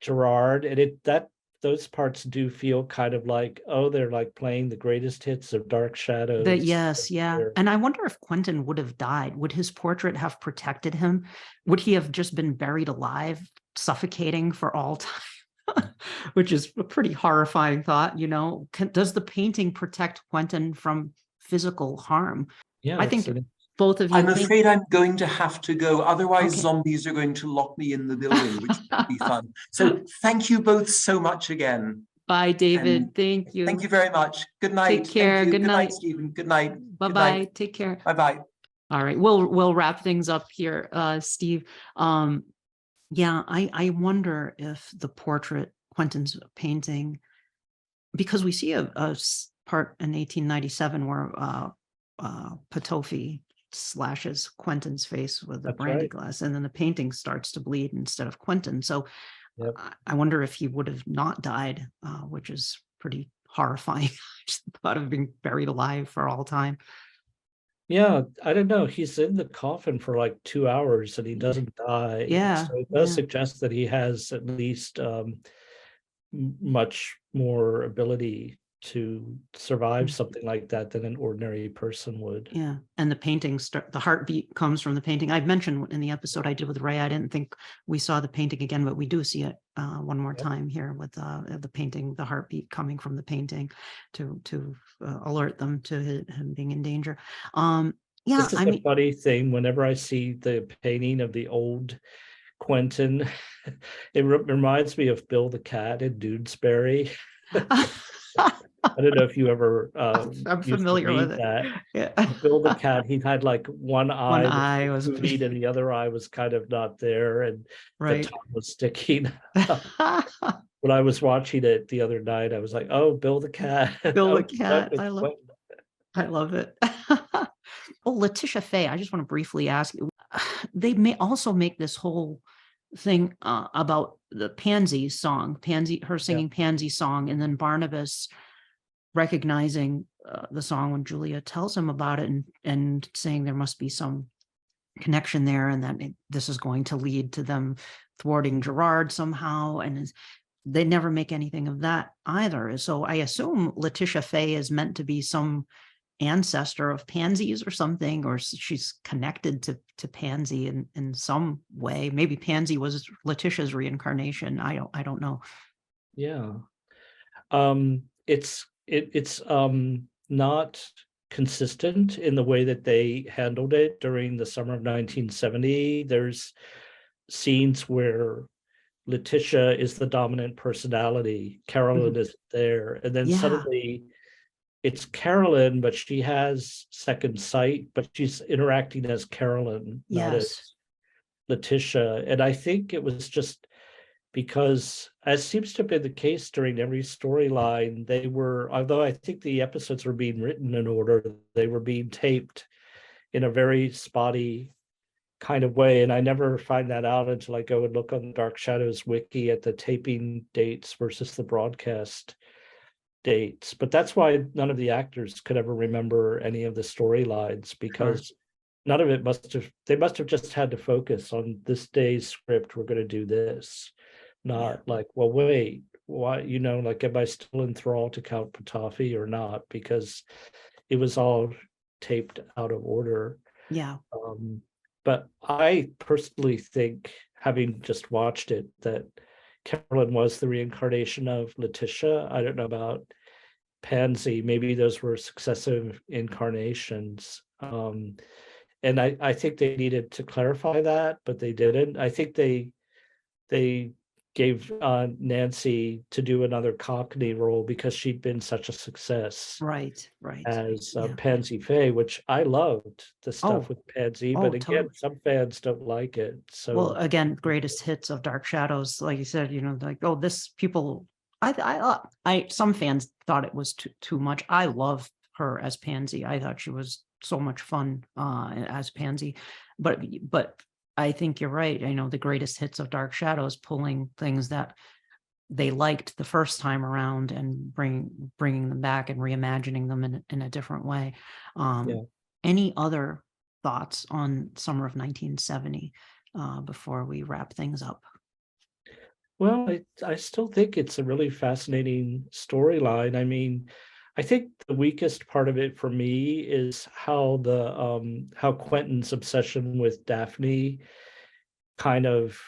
Speaker 3: Gerard. And those parts do feel kind of like, they're like playing the greatest hits of Dark Shadows.
Speaker 1: And I wonder if Quentin would have died. Would his portrait have protected him? Would he have just been buried alive suffocating for all time, which is a pretty horrifying thought. Does the painting protect Quentin from physical harm?
Speaker 3: Yeah,
Speaker 1: I think both of you
Speaker 2: I'm afraid I'm going to have to go. Otherwise,
Speaker 1: Okay.
Speaker 2: zombies are going to lock me in the building, which would be fun. So thank you both so much again.
Speaker 1: Bye, David.
Speaker 2: And
Speaker 1: thank you.
Speaker 2: Thank you very much. Good night.
Speaker 1: Take care.
Speaker 2: Thank you.
Speaker 1: Good night.
Speaker 2: Stephen. Good night.
Speaker 1: Bye
Speaker 2: Good
Speaker 1: bye.
Speaker 2: night.
Speaker 1: Take care.
Speaker 2: Bye bye.
Speaker 1: All right, we'll wrap things up here, Steve. Yeah, I wonder if the portrait, Quentin's painting, because we see a part in 1897 where Patofi slashes Quentin's face with a brandy glass, and then the painting starts to bleed instead of Quentin. So I wonder if he would have not died, which is pretty horrifying. Just the thought of being buried alive for all time.
Speaker 3: Yeah, I don't know. He's in the coffin for like 2 hours and he doesn't die.
Speaker 1: Yeah,
Speaker 3: So it does suggest that he has at least much more ability to survive something like that than an ordinary person would.
Speaker 1: Yeah, and the painting the heartbeat comes from the painting. I mentioned in the episode I did with Ray, I didn't think we saw the painting again, but we do see it one more time here with the painting, the heartbeat coming from the painting to alert them to him being in danger. Yeah,
Speaker 3: this is a funny thing. Whenever I see the painting of the old Quentin, it reminds me of Bill the Cat in Doonesbury. I don't know if you ever
Speaker 1: I'm familiar with it.
Speaker 3: That.
Speaker 1: Yeah.
Speaker 3: Bill the Cat, he had like one eye
Speaker 1: was
Speaker 3: bleeding and the other eye was kind of not there, and the tongue was sticking. When I was watching it the other night, I was like, "Oh, Bill the Cat."
Speaker 1: Bill the Cat. I love it. Oh, Letitia Fay, I just want to briefly ask you. They may also make this whole thing about the Pansy song, her singing Pansy song, and then Barnabas recognizing the song when Julia tells him about it and saying there must be some connection there, and that this is going to lead to them thwarting Gerard somehow. And they never make anything of that either. So I assume Letitia Fay is meant to be some ancestor of Pansy's or something, or she's connected to Pansy in some way. Maybe Pansy was Letitia's reincarnation. I don't know.
Speaker 3: Yeah. It's not consistent in the way that they handled it during the summer of 1970. There's scenes where Letitia is the dominant personality, Carolyn is there, and then suddenly it's Carolyn, but she has second sight, but she's interacting as Carolyn, not as Letitia. And I think it was just because, as seems to have been the case during every storyline, they were, although I think the episodes were being written in order, they were being taped in a very spotty kind of way. And I never find that out until I go and look on the Dark Shadows wiki at the taping dates versus the broadcast dates. But that's why none of the actors could ever remember any of the storylines, because none of it they must have just had to focus on this day's script. We're going to do this. Not like, well, wait, why, like, am I still enthralled to Count Patafi or not? Because it was all taped out of order.
Speaker 1: Yeah.
Speaker 3: But I personally think, having just watched it, that Carolyn was the reincarnation of Letitia. I don't know about Pansy. Maybe those were successive incarnations. And I think they needed to clarify that, but they didn't. I think they gave Nancy to do another Cockney role because she'd been such a success.
Speaker 1: Right.
Speaker 3: As Pansy Faye, which I loved the stuff with Pansy, but again, some fans don't like it. So,
Speaker 1: well, again, greatest hits of Dark Shadows, like you said, like, oh, this people, some fans thought it was too much. I love her as Pansy. I thought she was so much fun as Pansy, but I think you're right. The greatest hits of Dark Shadows, pulling things that they liked the first time around and bringing them back and reimagining them in a different way. Any other thoughts on summer of 1970 before we wrap things up?
Speaker 3: Well, I still think it's a really fascinating storyline. I mean, I think the weakest part of it for me is how how Quentin's obsession with Daphne kind of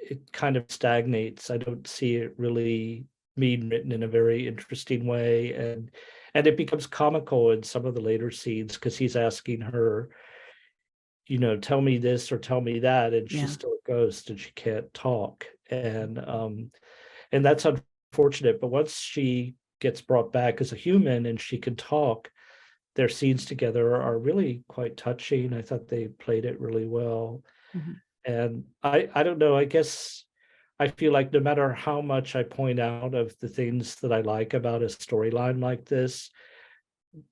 Speaker 3: it kind of stagnates. I don't see it really being written in a very interesting way, and it becomes comical in some of the later scenes because he's asking her, tell me this or tell me that, and she's still a ghost and she can't talk, and that's unfortunate. But once she gets brought back as a human and she can talk, their scenes together are really quite touching. I thought they played it really well. And I don't know, I guess I feel like no matter how much I point out of the things that I like about a storyline like this,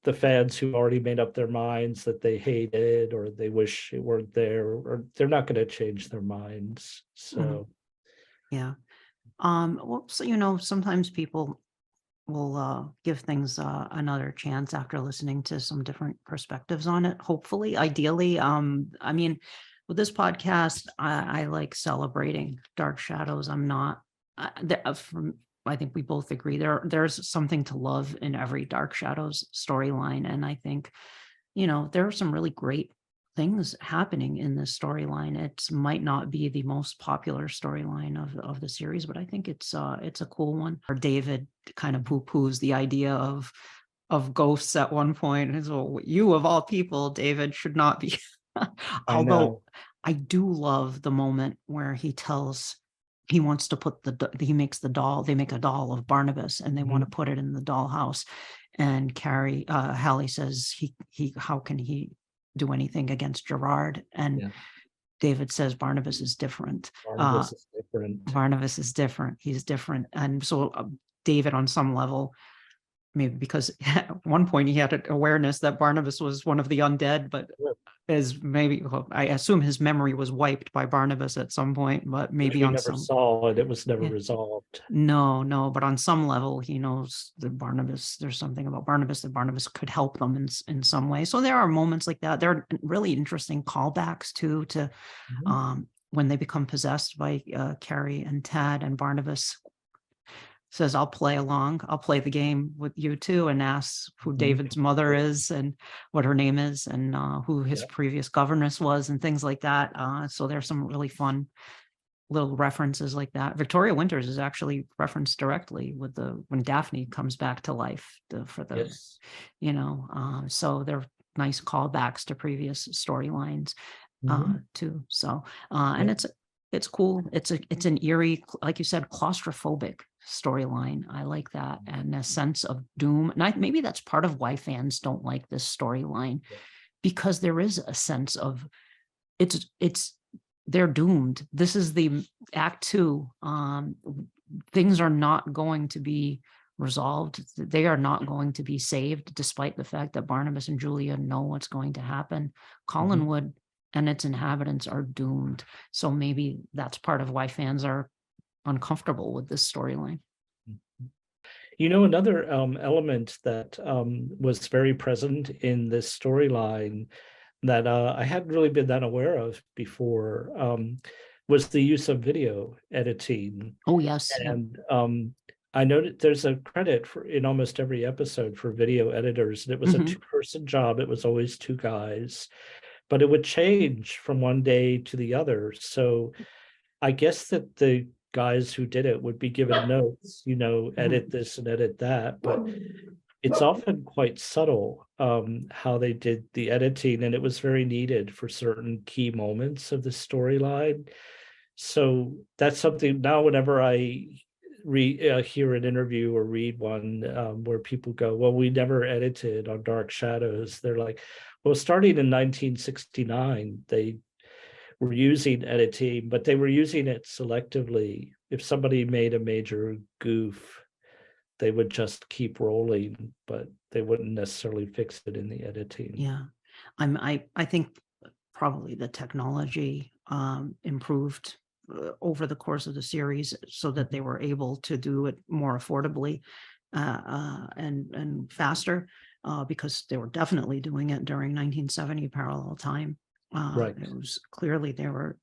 Speaker 3: the fans who already made up their minds that they hate it or they wish it weren't there, or they're not going to change their minds. So
Speaker 1: yeah. Well, so sometimes people will give things another chance after listening to some different perspectives on it. Hopefully, ideally, I mean, with this podcast, I like celebrating Dark Shadows. I'm not. I think we both agree there's something to love in every Dark Shadows storyline, and I think there are some really great things happening in this storyline. It might not be the most popular storyline of the series, but I think it's a cool one. Or David kind of poo-poos the idea of ghosts at one point, and so you of all people, David, should not be. Although I do love the moment where he wants to put he makes the doll, they make a doll of Barnabas and they want to put it in the dollhouse, and Hallie says how can he do anything against Gerard, and David says Barnabas is different. Barnabas is different. He's different. And so David, on some level, maybe because at one point he had an awareness that Barnabas was one of the undead, but I assume his memory was wiped by Barnabas at some point, but maybe
Speaker 3: we never saw it. It was never resolved.
Speaker 1: No, but on some level he knows that there's something about Barnabas that Barnabas could help them in some way. So there are moments like that. There are really interesting callbacks too to when they become possessed by Carrie and Tad, and Barnabas says, I'll play along. I'll play the game with you too, and asks who David's mother is and what her name is, and who his previous governess was, and things like that. So there's some really fun little references like that. Victoria Winters is actually referenced directly with when Daphne comes back to life so they're nice callbacks to previous storylines too. So and it's cool. It's an eerie, like you said, claustrophobic storyline. I like that, and a sense of doom. And maybe that's part of why fans don't like this storyline, because there is a sense of they're doomed. This is the act 2. Things are not going to be resolved. They are not going to be saved, despite the fact that Barnabas and Julia know what's going to happen. Collinwood and its inhabitants are doomed. So maybe that's part of why fans are uncomfortable with this storyline.
Speaker 3: Another element that was very present in this storyline that I hadn't really been that aware of before was the use of video editing.
Speaker 1: Oh, yes.
Speaker 3: And I noted there's a credit in almost every episode for video editors, and it was a 2-person job. It was always 2 guys. But it would change from one day to the other. So I guess that the guys who did it would be given notes, edit this and edit that. But it's often quite subtle how they did the editing, and it was very needed for certain key moments of the storyline. So that's something now whenever I hear an interview or read one where people go, well, we never edited on Dark Shadows. They're like, well, starting in 1969, they were using editing, but they were using it selectively. If somebody made a major goof, they would just keep rolling, but they wouldn't necessarily fix it in the editing.
Speaker 1: Yeah, I think probably the technology improved over the course of the series, so that they were able to do it more affordably and faster, because they were definitely doing it during 1970 parallel time.
Speaker 3: Right.
Speaker 1: It was clearly they were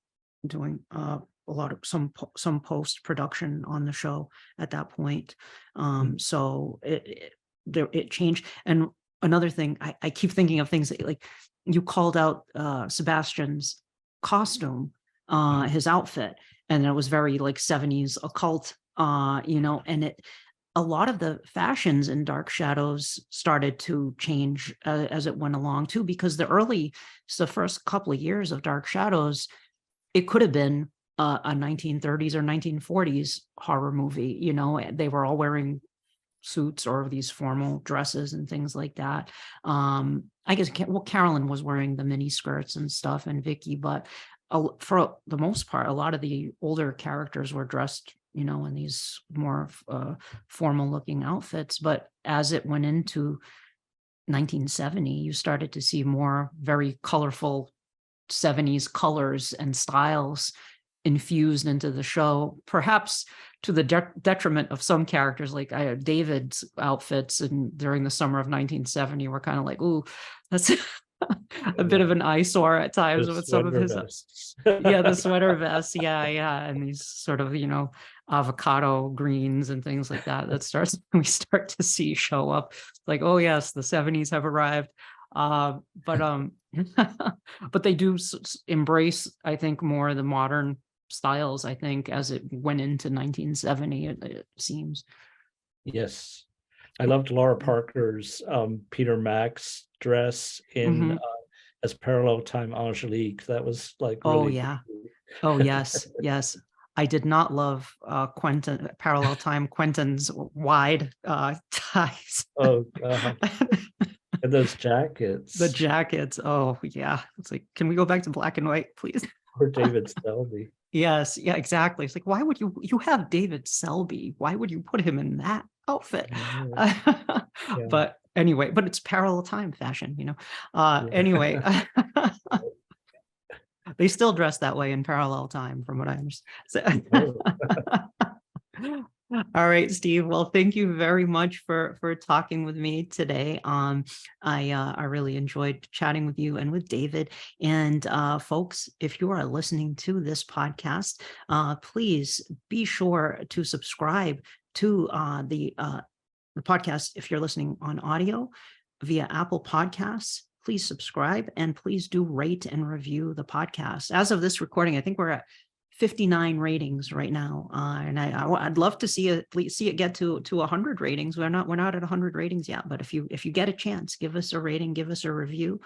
Speaker 1: doing a lot of some post production on the show at that point. So it changed. And another thing, I keep thinking of things that, like, you called out Sebastian's costume. his outfit, and it was very like 70s occult, and a lot of the fashions in Dark Shadows started to change as it went along too, because the first couple of years of Dark Shadows, it could have been a 1930s or 1940s horror movie. They were all wearing suits or these formal dresses and things like that. I guess, Carolyn was wearing the mini skirts and stuff, and Vicky, but for the most part, a lot of the older characters were dressed, in these more formal looking outfits. But as it went into 1970, you started to see more very colorful 70s colors and styles infused into the show, perhaps to the detriment of some characters. Like David's outfits and during the summer of 1970 were kind of like, ooh, that's a bit of an eyesore at times with some of his the sweater vests, and these sort of avocado greens and things like that we start to see show up. Like, oh yes, the 70s have arrived. But they do embrace, I think, more the modern styles, I think, as it went into 1970, it seems.
Speaker 3: Yes. I loved Laura Parker's Peter Max dress in as Parallel Time Angelique. That was like really
Speaker 1: Oh yes. I did not love Parallel Time Quentin's wide ties.
Speaker 3: Oh God. And those jackets.
Speaker 1: The jackets. Oh yeah. It's like, can we go back to black and white, please?
Speaker 3: Or David Selby.
Speaker 1: Yes, yeah, exactly. It's like, why would you have David Selby? Why would you put him in that outfit? But anyway, but it's parallel time fashion, Anyway, they still dress that way in parallel time, from what I understand. All right, Steve. Well, thank you very much for talking with me today. I really enjoyed chatting with you and with David. And folks, if you are listening to this podcast, please be sure to subscribe to the podcast. If you're listening on audio via Apple Podcasts, please subscribe and please do rate and review the podcast. As of this recording, I think we're at 59 ratings right now, and I'd love to see it get to 100 ratings. We're not at 100 ratings yet, but if you get a chance, give us a rating, give us a review.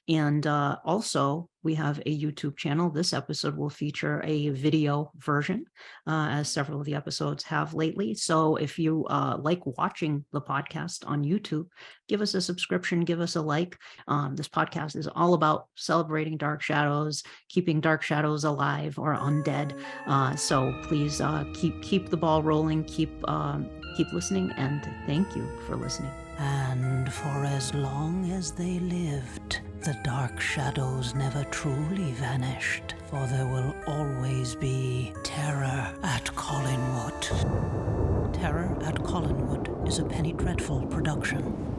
Speaker 1: And also, we have a YouTube channel. This episode will feature a video version, as several of the episodes have lately. So if you like watching the podcast on YouTube, give us a subscription, give us a like. This podcast is all about celebrating dark shadows, keeping dark shadows alive or undead. So please keep the ball rolling, keep listening, and thank you for listening. And for as long as they lived, the dark shadows never truly vanished, for there will always be terror at Collinwood. Terror at Collinwood is a Penny Dreadful production.